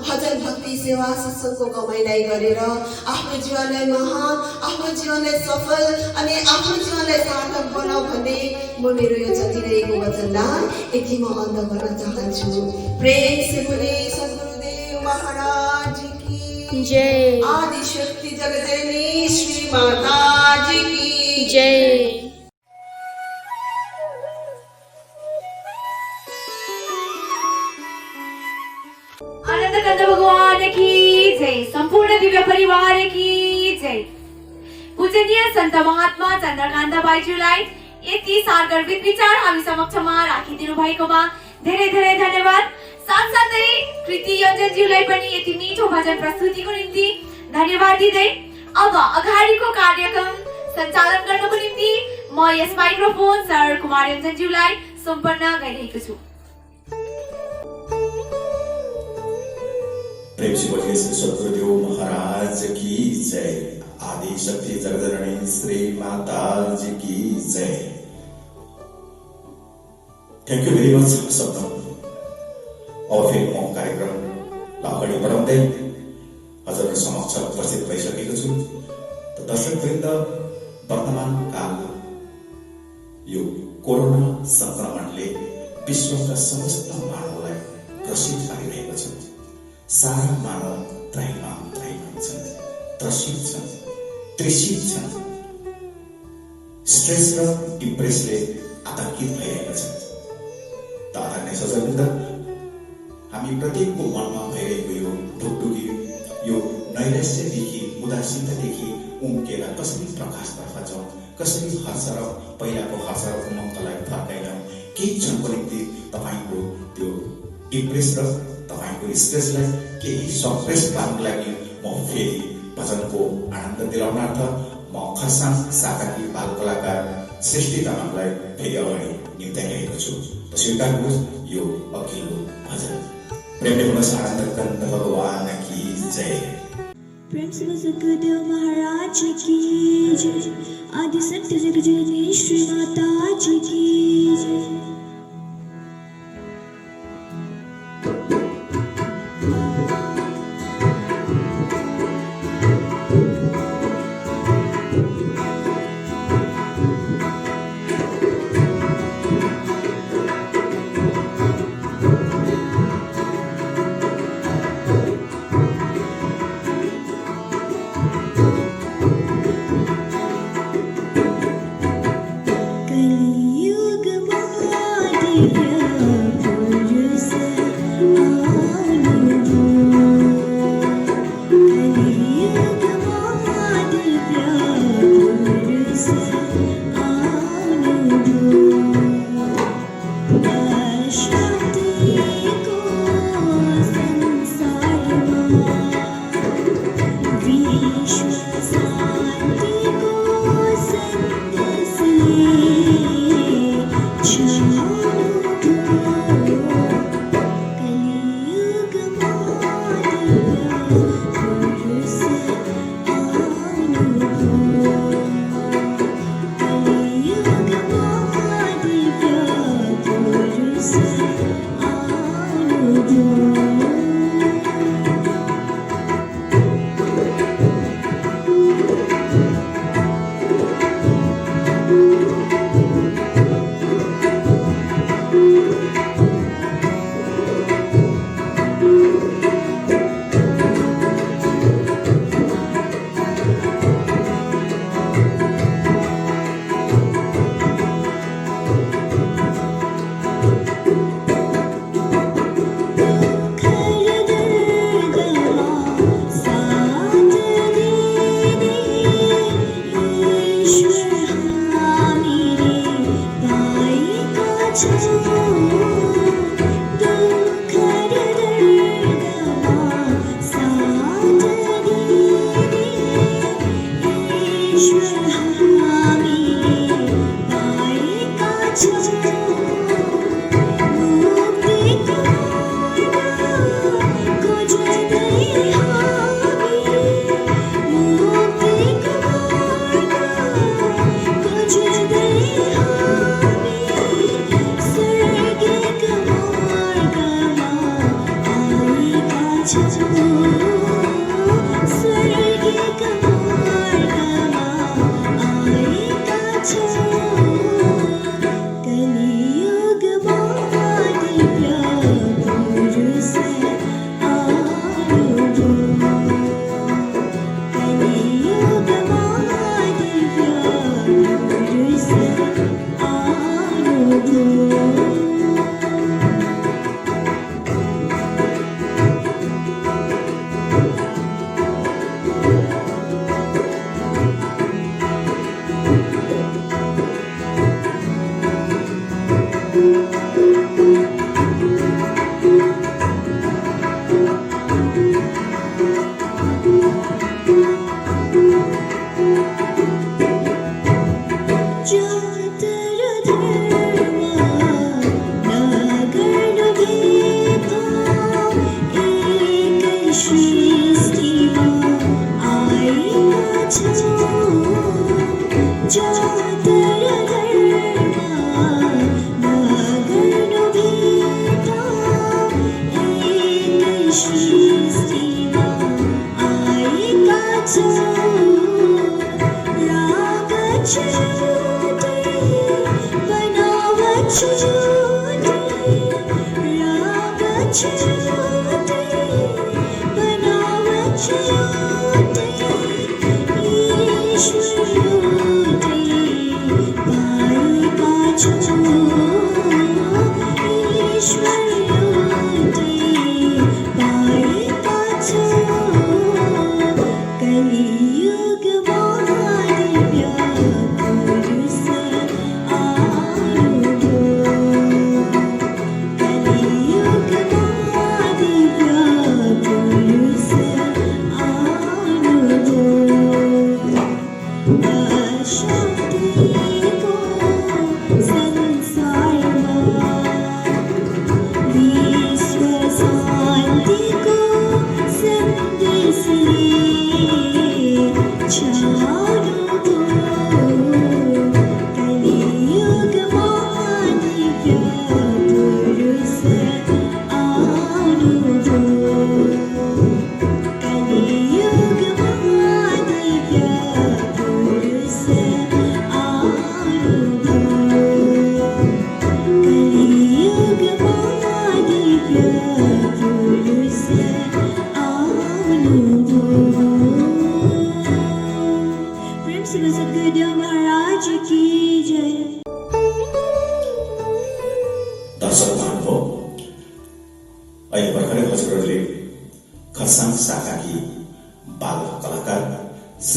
Speaker 2: भजन भक्ति सेवा सत्सङ्गको कमाइलाई गरेर आफ्नो जीवनलाई महान, आफ्नो जीवनलाई सफल अनि आफ्नो जीवनलाई सार्थक बनाऊ भन्ने म मेरो यो चलिरहेको वचनलाई यति म अन्त गर्न चाहन्छु। प्रेम से बोले सद्गुरुदेव महाराज की
Speaker 11: जय।
Speaker 2: आदि शक्ति जगजननी श्री माता जी की
Speaker 11: जय।
Speaker 7: आनंद कंद भगवान की जय, संपूर्ण दिव्य परिवार की जय। पूजनीय संत महात्मा चन्द्रकान्त भाइज्यूलाई यति सारगर्भित विचार हामी समक्षमा राखिदिनु भएकोमा धेरै धेरै धन्यवाद। साथसाथै कृति योजनज्यूलाई पनि यति मिठो भजन प्रस्तुतिको निम्ति धन्यवाद दिँदै अब अगाडिको कार्यक्रम सञ्चालन गर्नको निम्ति म यस माइक्रोफोन सर कुमार योजनज्यूलाई सुम्पन्न गरिरहेको छु।
Speaker 4: प्रेम से बोलिए श्री सद्गुरुदेव महाराज की जय। आदि शक्ति जगदरणी श्री माता जी की जय। थैंक यू भेरी मच सबका। और फिर म कार्यक्रमलाई अगाडि बढाउँदै हजुरहरु समक्ष उपस्थित भइसकेको छु। त दर्शकवृन्द, वर्तमान काल यो कोरोना संक्रमणले विश्वका समस्त मानवलाई ग्रसित पारिरहेको छ। सारा मानव त्राहिमाम छन्, त्रसित छन्, त्रिसित छन्। स्ट्रेस र डिप्रेसले आतंकित भइरहेका छन्। त आदरणीय सज्जनवृन्द, हामी प्रत्येकको मनमा भइरहेको यो ढुकढुकी, यो नैराश्यदेखि, उदासीनतादेखि उम्केर कसरी प्रकाशतर्फ जाउँ, कसरी हर्षरफ पहिलाको हर्षरफ उमङ्गलाई फर्काइरहँ, केही क्षणको निम्ति तपाईँको त्यो डिप्रेस र तपाईँको स्ट्रेसलाई केही सप्रेस पार्नको लागि म फेरि भजनको आनन्द दिलाउनार्थ म खरसाङ शाखाकी बाल कलाकार सृष्टि तामाङलाई फेरि अगाडि निम्ताइरहेको छु। त स्वीकार्नुहोस् यो अघिल्लो भजन। प्रेमले हुनुहोस् आनन्द कन्द भगवान की जय।
Speaker 11: प्रेम से सद्गुरुदेव महाराज की जय। आदि संत जग जननी श्री माता जी की जय।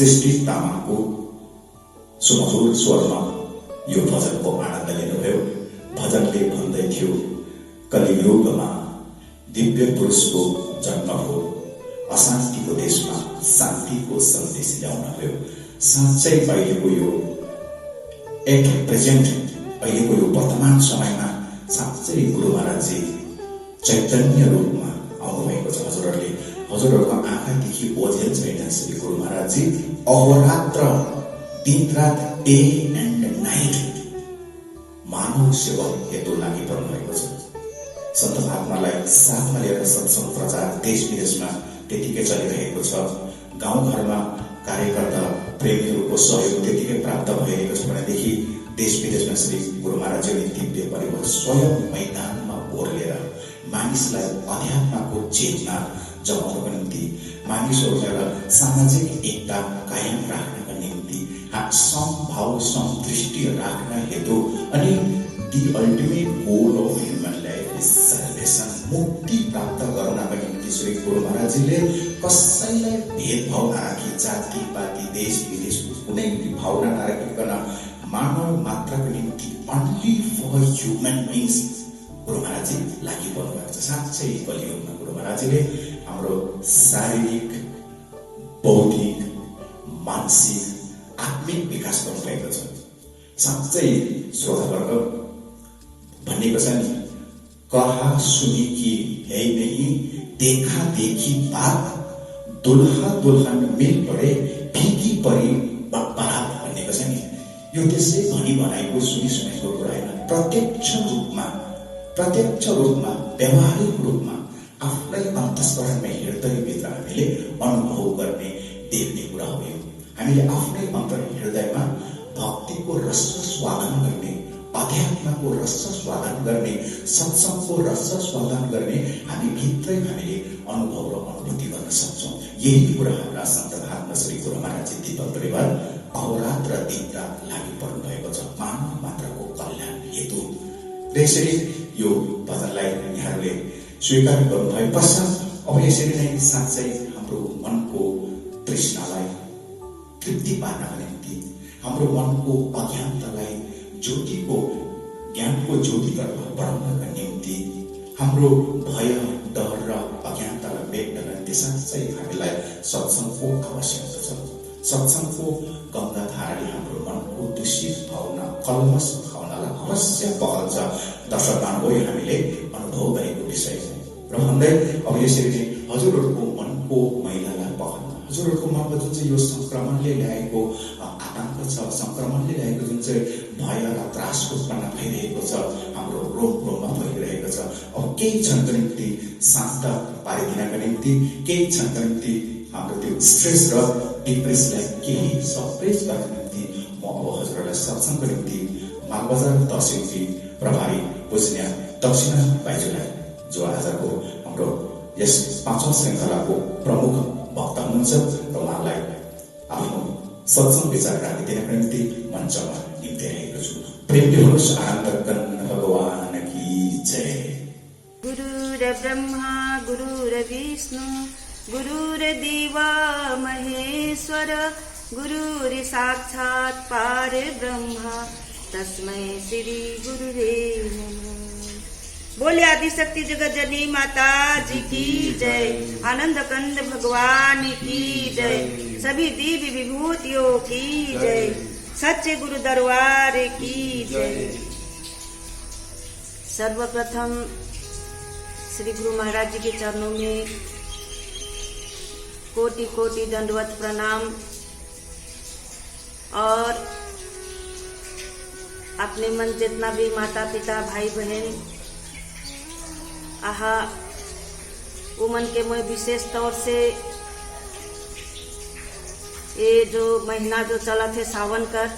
Speaker 4: सृष्टि तामाङको सुमधुर स्वरमा यो भजनको आनन्द लिनुभयो। भजनले भन्दै थियो, कलियुगमा दिव्य पुरुषको जन्म हो, अशान्तिको देशमा शान्तिको सन्देश ल्याउन भयो। साँच्चै अहिलेको यो एट प्रेजेन्ट, अहिलेको यो वर्तमान समयमा साँच्चै गुरु महाराजजी चैतन्य रूपमा आउनुभएको छ। हजुरहरूको आँखादेखि ओझेल छैन। श्री गुरु महाराजजी अहोरात्र दिन रात डे एन्ड नाइट मानव सेवा हेतु लागि पर्नु भएको छ। सन्त महात्मालाई साथमा लिएर सत्संग प्रचार देश विदेशमा त्यतिकै चलिरहेको छ। गाउँघरमा कार्यकर्ता प्रेमीहरूको सहयोग त्यतिकै प्राप्त भइरहेको छ भनेदेखि देश विदेशमा श्री गुरु महाराजले दिव्य परिवार स्वयं मैदानमा ओर्लेर मानिसलाई अध्यात्मको चेतना जगाउनको निम्ति, मानिसहरूलाई एउटा सामाजिक एकता कायम राख्नका निम्ति, समभाव समदृष्टि राख्न हेतु अनि the ultimate goal of human life is salvation, मुक्ति प्राप्त गर्नका निम्ति श्री गुरु महाराजले कसैलाई भेदभाव नराखी, जाति पाति देश विदेशको कुनै भावना नराखिकन मानव मात्रको निम्ति अन्ली फर ह्युमन बिङ्स गुरु महाराजजी लागि पर्नुभएको छ। साँच्चै कलियुगमा गुरु महाराजले हाम्रो शारीरिक, बौद्धिक, मानसिक, आत्मिक विकास गर्नुभएको छ। साँच्चै श्रोतावर्ग भनेको छ नि, कहा सुनी कि है नहीं, देखा देखी बात, दुल्हा दुल्हन मिल परे फीकी परी बारात भनेको छ नि। यो त्यसै भनी बनाएको सुनी सुनेको कुरा होइन। प्रत्यक्ष रूपमा व्यावहारिक रूपमा आफ्नै अन्तस्करणमा हृदयभित्र हामीले अनुभव गर्ने देख्ने कुरा हो। यो हामीले आफ्नै अन्तर हृदयमा भक्तिको रस स्वादन गर्ने, अध्यात्मको रस स्वादन गर्ने, सत्संगको रस स्वादन गर्ने हामी भित्रै हामीले अनुभव र अनुभूति गर्न सक्छौँ। यही कुरा हाम्रा सन्त महात्मा श्री गुरु महाराज दिव्य परिवार अहोरात्र दिन रात लागि पर्नु भएको छ मानव मात्रको कल्याण हेतु। यसरी यो भजनलाई यहाँहरूले स्वीकार गर्नुभए पश्चात अब यसरी नै साँच्चै हाम्रो मनको तृष्णालाई तृप्ति पार्नका निम्ति, हाम्रो मनको अज्ञानतालाई ज्योतिको ज्ञानको ज्योतितर्फ बढाउनका निम्ति, हाम्रो भय डर र अज्ञानतालाई मेट्नका निम्ति साँच्चै हामीलाई सत्संगको आवश्यकता छ। सत्संगको गङ्गाधाराले हाम्रो मनको दूषित भावना, कलमस भावनालाई अवश्य बहल्छ। दर्शकगण हो हामीले अनुभव गरेको विषय र भन्दै अब यसरी नै हजुरहरूको मनको मैलालाई बहल्न, हजुरहरूको मनमा जुन चाहिँ यो संक्रमणले ल्याएको आतंक छ, संक्रमणले ल्याएको जुन चाहिँ भय र त्रास उत्पन्न भइरहेको छ, हाम्रो रोगमा भइरहेको छ, अब केही क्षणको निम्ति शान्त पारिदिनका निम्ति, केही क्षणको निम्ति हाम्रो त्यो स्ट्रेस र डिप्रेसलाई केही सप्रेस गर्ने निम्ति म अब हजुरहरूलाई सत्संगको निम्ति मालबजार तहसिलकी प्रभारी पूजनीय दक्षिणा बाइजुलाई, जो आजको हाम्रो यस 5औं श्रृङ्खलाको प्रमुख वक्ता हुनुहुन्छ, र उहाँलाई आफ्नो सत्संग विचार राखिदिनका निम्ति मञ्चमा निम्त्याइरहेको छु। प्रेमले होस् आनन्द कन्न भगवान की जय।
Speaker 12: गुरुर ब्रह्मा गुरुर विष्णु गुरुर्देव महेश्वर गुरुर साक्षात् परब्रह्म तस्मै श्री गुरुवे नमः। बोले आदिशक्ति जगत जननी माता जी की जय। आनंद कंद भगवान की जय। सभी दिव्य विभूतियों की जय। सच्चे गुरु दरबार की जय। सर्वप्रथम श्री गुरु महाराज जी के चरणों में कोटि कोटि दंडवत प्रणाम और अपने मन जितना भी माता पिता भाई बहन आहा वो मन के मैं विशेष तौर से ये जो महीना जो चला थे सावन कर,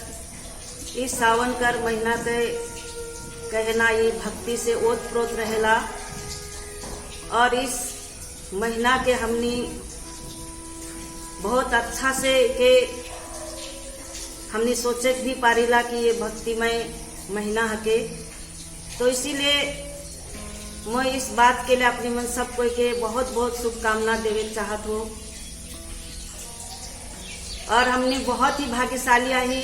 Speaker 12: इस सावन कर महीना के कहना ये भक्ति से ओत प्रोत रहेला और इस महीना के हमनी बहुत अच्छा से के हमने सोचे भी पारीला कि ये भक्तिमय महीना हके, तो इसीलिए मैं इस बात के लिए अपने मन सब कोई के बहुत बहुत शुभकामना देवे चाहत हो। और हमने बहुत ही भाग्यशाली है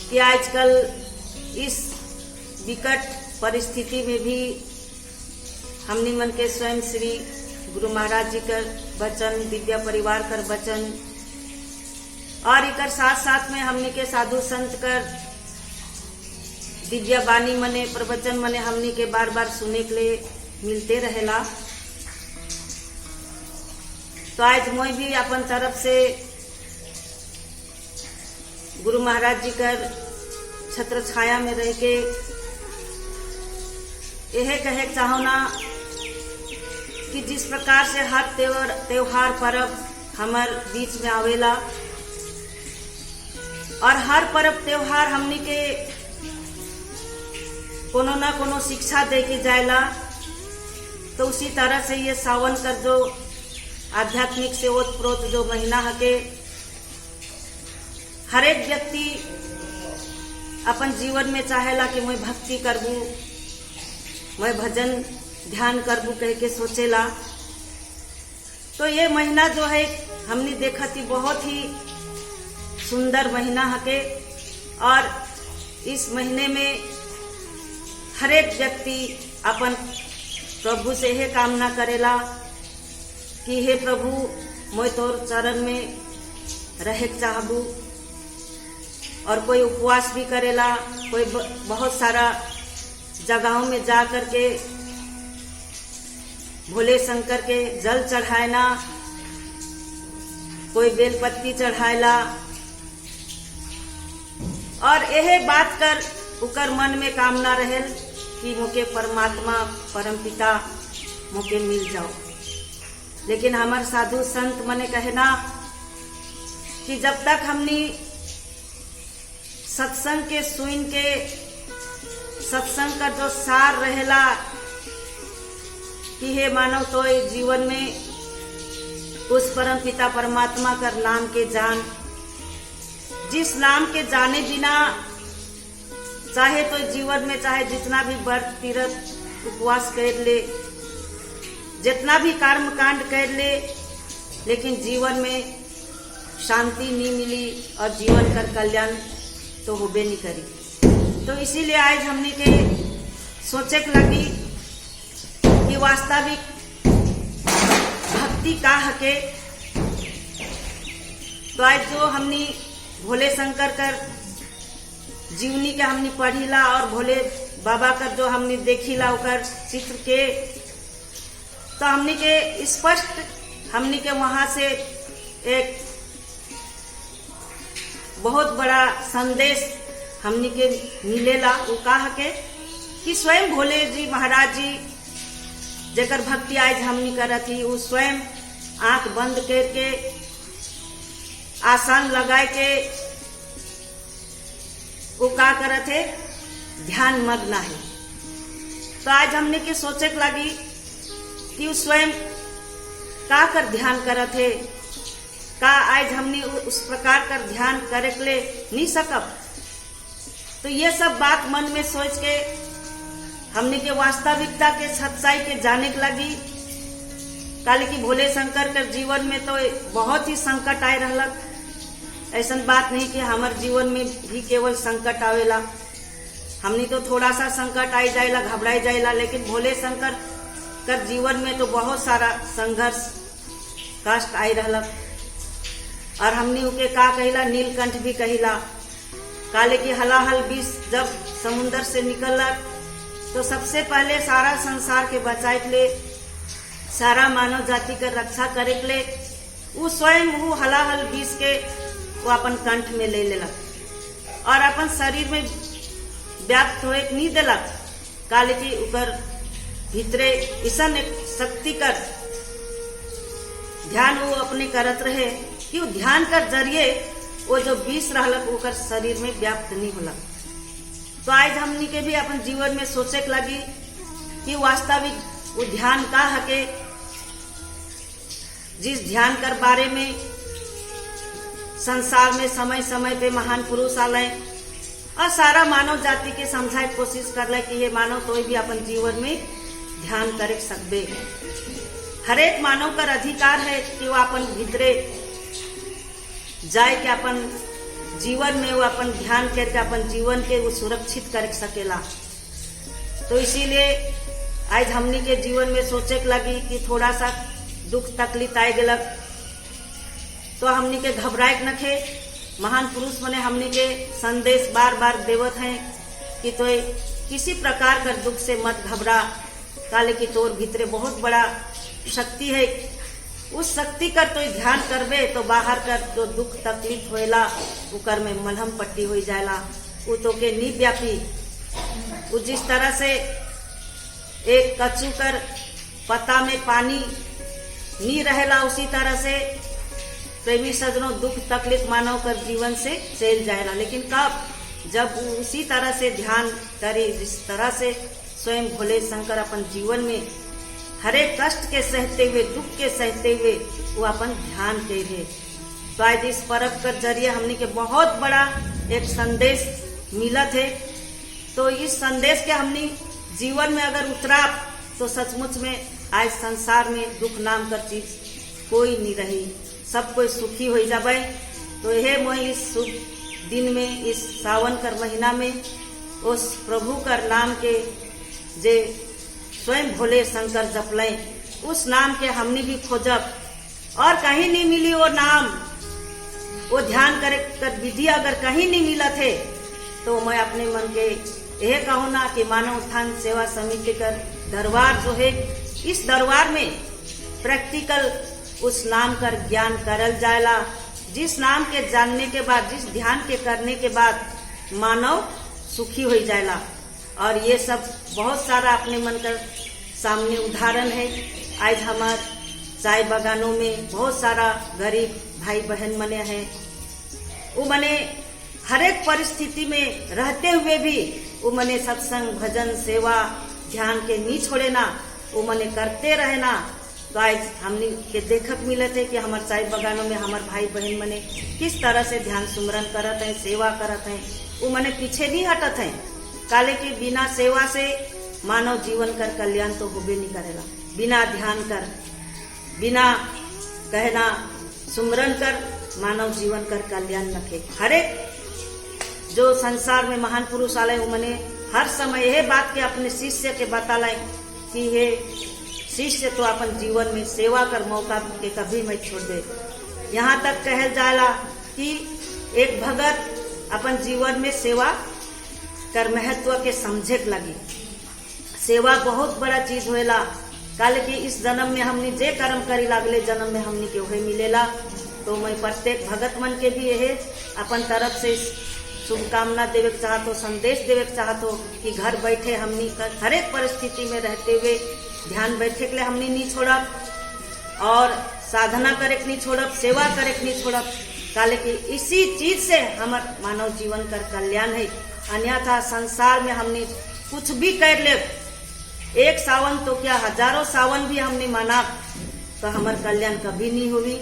Speaker 12: कि आजकल इस विकट परिस्थिति में भी हमने मन के स्वयं श्री गुरु महाराज जी कर वचन, विद्या परिवार कर वचन और इकर साथ साथ में हमने के साधु संत कर दिव्या बानी मने प्रवचन मने हमने के बार बार सुने के लिए मिलते रहेला। तो आज मैं भी अपन तरफ से गुरु महाराज जी कर छत्र छाया में रह के यह कहे चाहो ना कि जिस प्रकार से हर त्योहार पर्व हमार बीच में आवेला और हर पर्व त्योहार हमने के कोनो ना कोनो शिक्षा दे के जाएला, तो उसी तरह से ये सावन कर जो आध्यात्मिक से ओतप्रोत जो महीना हके हर एक व्यक्ति अपन जीवन में चाहेला कि मैं भक्ति करबू, मैं भजन ध्यान करबू कह के सोचेला। तो ये महीना जो है हमने देखा थी बहुत ही सुंदर महीना हके और इस महीने में हर एक व्यक्ति अपन प्रभु से यह कामना करेला कि हे प्रभु मैं तोर चरण में रहे चाहबू। और कोई उपवास भी करेला, कोई बहुत सारा जगहों में जा कर के भोले शंकर के जल चढ़ाएला, कोई बेलपत्ती चढ़ाएला और यह बात कर उकर मन में कामना रहेल कि मुके परमात्मा परम पिता मुके मिल जाओ। लेकिन हमार साधु संत मने कहना कि जब तक हमने सत्संग के सुन के सत्संग का जो सार रहेला कि हे मानव तो जीवन में उस परम पिता परमात्मा का नाम के जान, जिस नाम के जाने बिना चाहे तो जीवन में चाहे जितना भी व्रत तीर्थ उपवास कर ले, जितना भी कर्म कांड कर ले, लेकिन जीवन में शांति नहीं मिली और जीवन का कल्याण तो होबे नहीं करी। तो इसीलिए आज हमने के सोचे लगी कि वास्तविक भक्ति का हके। तो आज जो हमने भोले शंकर कर जीवनी के हमने पढ़ीला और भोले बाबा का जो हमने देखीला उकर चित्र के, तो हमने के स्पष्ट हमने के वहां से एक बहुत बड़ा संदेश हमने के मिलेला। वो कहा के कि स्वयं भोले जी महाराज जी जेकर भक्ति आज हमने करत ही, वो स्वयं आंख बंद करके आसन लगाए के वो का करत है, ध्यान मग्न है। तो आज हमने के सोचे लगी कि स्वयं का कर ध्यान करत है, का आज हमने उस प्रकार कर ध्यान करे के लिए नहीं सकब। तो ये सब बात मन में सोच के हमने के वास्तविकता के सच्चाई के जाने के लगी। काले की भोले शंकर के जीवन में तो बहुत ही संकट आए रहलक। ऐसा बात नहीं कि हमारे जीवन में भी केवल संकट आवेला, हमने तो थोड़ा सा संकट आई जाएला, घबराई जाएला, लेकिन भोले शंकर कर जीवन में तो बहुत सारा संघर्ष कष्ट आई रहलक। और हमने उके का कहिला, नीलकंठ भी कहिला। काले की हलाहल विष जब समुन्दर से निकलक तो सबसे पहले सारा संसार के बचाए के लिए, सारा मानव जाति के रक्षा करे के लिए वो स्वयं वो हलाहल विष के वो अपन कंठ में ले लेलक और अपन शरीर में व्याप्त होए नहीं देलक। काले की ऊपर भीतरे ऐसा एक शक्ति कर ध्यान वो अपने करत रहे कि वो ध्यान कर जरिए वो जो विष रहलक ओकर शरीर में व्याप्त नहीं होला। तो आज हमनी के भी अपन जीवन में सोचे लगी कि वास्तविक वो ध्यान का हके, जिस ध्यान कर बारे में संसार में समय समय पे महान पुरुष आलय और सारा मानव जाति के समझाए कोशिश कर ले कि ये मानव तो भी अपन जीवन में ध्यान करे सकबे। हर एक मानव का अधिकार है कि वो अपन भीतरे जाए के अपन जीवन में वो अपन ध्यान करके अपन जीवन के वो सुरक्षित कर सकेला। तो इसीलिए आज हमनी के जीवन में सोचे के लगी कि थोड़ा सा दुख तकलीफ आए गलक तो हमनी के घबराए न थे। महान पुरुष मने हमनी के संदेश बार बार देवत हैं कि तो किसी प्रकार का दुख से मत घबरा, काले की तोर भीतरे बहुत बड़ा शक्ति है। उस शक्ति कर तो ध्यान करबे तो बाहर कर जो दुख तकलीफ होएला उकर में मलहम पट्टी हो जाएला, वो तो के नी व्यापी। वो जिस तरह से एक कच्चू कर पत्ता में पानी नी रहेला, उसी तरह से प्रेमी सजनों दुख तकलीफ मानव कर जीवन से चल जाएला। लेकिन कब जब उसी तरह से ध्यान करे जिस तरह से स्वयं भोले शंकर अपन जीवन में हरे कष्ट के सहते हुए दुख के सहते हुए वो अपन ध्यान करे। तो आज इस पर्व कर जरिए हमने के बहुत बड़ा एक संदेश मिलत है। तो इस संदेश के हमने जीवन में अगर उतरा तो सचमुच में आज संसार में दुख नाम कर चीज कोई नहीं रही, सब कोई सुखी हो जाए। तो यह मोह इस शुभ दिन में, इस सावन कर महीना में उस प्रभु कर नाम के जे स्वयं भोले शंकर जपले, उस नाम के हमने भी खोजब और कहीं नहीं मिली वो नाम, वो ध्यान करे कर विधि अगर कहीं नहीं मिला थे तो मैं अपने मन के यह कहूँ ना कि मानव उत्थान सेवा समिति कर दरबार जो है, इस दरबार में प्रैक्टिकल उस नाम कर ज्ञान करल जाएला। जिस नाम के जानने के बाद, जिस ध्यान के करने के बाद मानव सुखी हो जाएला। और ये सब बहुत सारा अपने मन का सामने उदाहरण है। आज हमार चाय बागानों में बहुत सारा गरीब भाई बहन मने हैं, वो मने हर एक परिस्थिति में रहते हुए भी वो मने सत्संग भजन सेवा ध्यान के नहीं छोड़े ना, वो मने करते रहे ना। तो आज हमने के देखक मिले थे कि हमारे चाय बागानों में हमारे भाई बहन मने किस तरह से ध्यान सुमरन करत हैं, सेवा करत हैं, वो मने पीछे नहीं हटत हैं। काले की बिना सेवा से मानव जीवन कर कल्याण तो होबे नहीं करेला। बिना ध्यान कर, बिना कहना सुमरन कर मानव जीवन कर कल्याण न थे। हर एक जो संसार में महान पुरुष आले उन्होंने हर समय यह बात के अपने शिष्य के बताला कि हे शिष्य तो अपन जीवन में सेवा कर मौका के कभी मत छोड़ दे। यहाँ तक कहल जाला कि एक भगत अपन जीवन में सेवा कर महत्व के समझे लगी। सेवा बहुत बड़ा चीज होएला। काले कि इस जन्म में हमने जे कर्म करी लागले जन्म में हमने के वही मिलेला। तो मैं प्रत्येक भगत मन के भी यह अपन तरफ से शुभकामना देवे चाहत हो, संदेश देवे चाहत हो कि घर बैठे हमनी हर एक परिस्थिति में रहते हुए ध्यान बैठे के लिए हमने नहीं छोड़ब और साधना करे नहीं छोड़ब, सेवा करे नहीं छोड़ब। काले कि इसी चीज से हमार मानव जीवन कर कल्याण है। अन्यथा संसार में हमने कुछ भी कर ले, एक सावन तो क्या हजारों सावन भी हमने माना तो हमार कल्याण कभी नहीं हुई।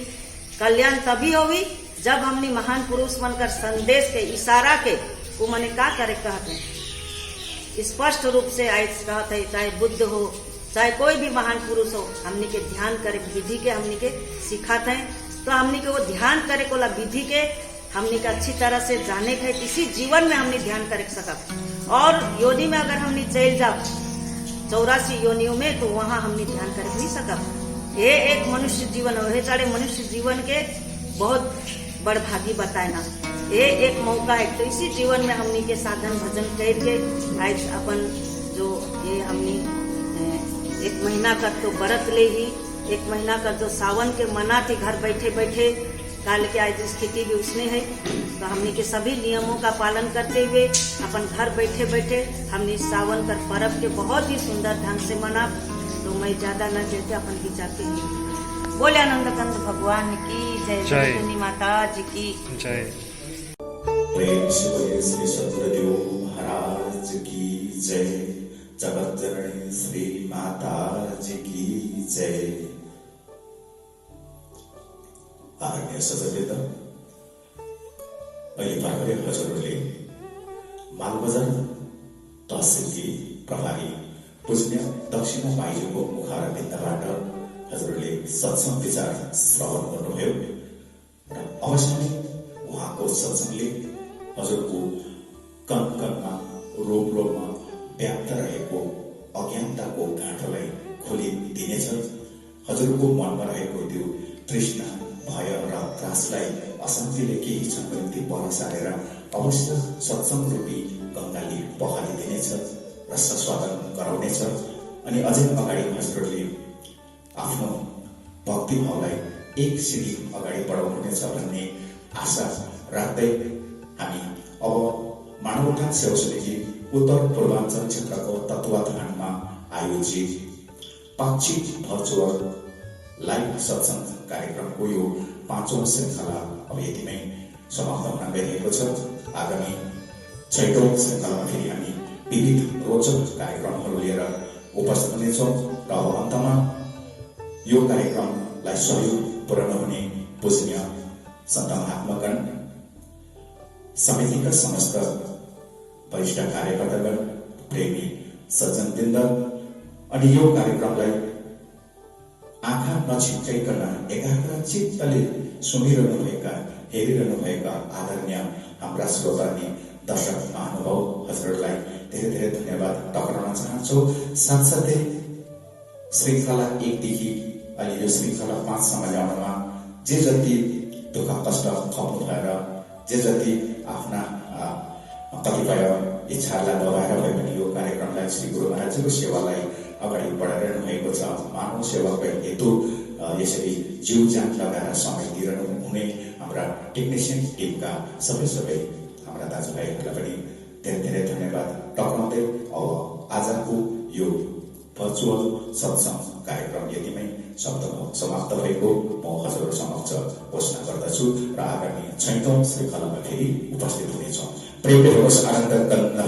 Speaker 12: कल्याण तभी हुई जब हमने महान पुरुष बनकर संदेश के इशारा के वो मने का करे कहते हैं स्पष्ट रूप से आज कहते हैं, चाहे बुद्ध हो चाहे कोई भी महान पुरुष हो, हमने के ध्यान करे विधि के हमने के सिखाते हैं। तो हमने के वो ध्यान करे को विधि के हमने के अच्छी तरह से जाने के किसी जीवन में हमने ध्यान करे सकब। और योनि में अगर हमने चल जाओ 84 योनियों में तो वहाँ हमने ध्यान कर नहीं सकब। ये एक मनुष्य जीवन है, सारे मनुष्य जीवन के बहुत बड़ भागी बताए ना, ये एक मौका है। तो इसी जीवन में हमनी के साधन भजन करके आज अपन जो ये हमनी 1 महीना का तो व्रत ले ही 1 महीना का जो सावन के मना थे घर बैठे बैठे काल के आज स्थिति भी उसने है। तो हमनी के सभी नियमों का पालन करते हुए अपन घर बैठे बैठे हमने सावन का पर्व के बहुत ही सुंदर ढंग से मना। तो मैं ज्यादा न कहते अपन विचार के लिए बोले आनंद कंद भगवान की जय, जय माता जी की
Speaker 3: जय।
Speaker 4: प्रेम से बोले श्री सतगुरुदेव महाराज की जय, जगत जननी श्री माता जी की जय। आदरणीय सदस्य अहिले भर्खरै हजुरहरूले मालबजार तहसिलकी प्रभारी पूज्य दक्षिणा माइजूको मुखारविन्दबाट हजुरहरूले सत्संग विचार श्रवण गर्नुभयो र अवश्य होस् सत्संगले हजुरको कण कणमा रोग रोगमा व्याप्त रहेको अज्ञानताको गाँठोलाई खोलिदिनेछ। हजुरको मनमा रहेको त्यो तृष्णा भय र त्रासलाई अशान्तिले केही क्षणको निम्ति पर सारेर अवश्य सत्संग रूपी गङ्गाले बहालिदिनेछ र सस्वादन गराउनेछ। अनि अझै अगाडि हजुरले आफ्नो भक्तिभावलाई एक सिडी अगाडि बढाउनुहुनेछ भन्ने आशा राख्दै हामी अब मानवोत्थान सेवा समिति उत्तर पूर्वाञ्चल क्षेत्रको तत्वावधानमा आयोजित पाक्षिक भर्चुअल लाइभ सत्संग कार्यक्रमको यो 5औं श्रृङ्खला अब यतिमै समाप्त हुन गइरहेको छ। आगामी 6औं श्रृङ्खलामा फेरि हामी विविध रोचक कार्यक्रमहरू लिएर उपस्थित हुनेछौँ र अब अन्तमा यो कार्यक्रमलाई सहयोग पुर्याउन हुने पूजनीय सन्त महात्मागण, समितिका समस्त वरिष्ठ कार्यकर्तागण, प्रेमी सज्जनवृन्द अनि यो कार्यक्रमलाई आँखा नछिप्काइकन एकाग्र चित्तले सुनिरहनुभएका हेरिरहनुभएका आदरणीय हाम्रा श्रोता अनि दर्शक महानुभाव हजुरहरूलाई धेरै धेरै धन्यवाद टक्राउन चाहन्छु। साथसाथै श्रृङ्खला 1 देखि अहिले यो श्रृङ्खला 5 सम्म ल्याउनमा जे जति दुःख कष्ट खप्नु भएर जे जति आफ्ना कतिपय इच्छाहरूलाई दबाएर भए पनि यो कार्यक्रमलाई श्री गुरु महाराजजीको सेवालाई अगाडि बढाइरहनु भएको छ। मानव सेवाको हेतु यसरी जीव ज्यान लगाएर समय दिइरहनु हुने हाम्रा टेक्निसियन टिमका सबै हाम्रा दाजुभाइहरूलाई पनि धेरै धेरै धन्यवाद टक्राउँदै अब आजको यो भर्चुअल सत्संग कार्यक्रम यतिमै समाप्त भएको म हजुरहरू समक्ष घोषणा गर्दछु र आगामी 6औं श्रृङ्खलामा फेरि उपस्थित हुनेछौँ। प्रेमले होस्, आनन्द गन्ध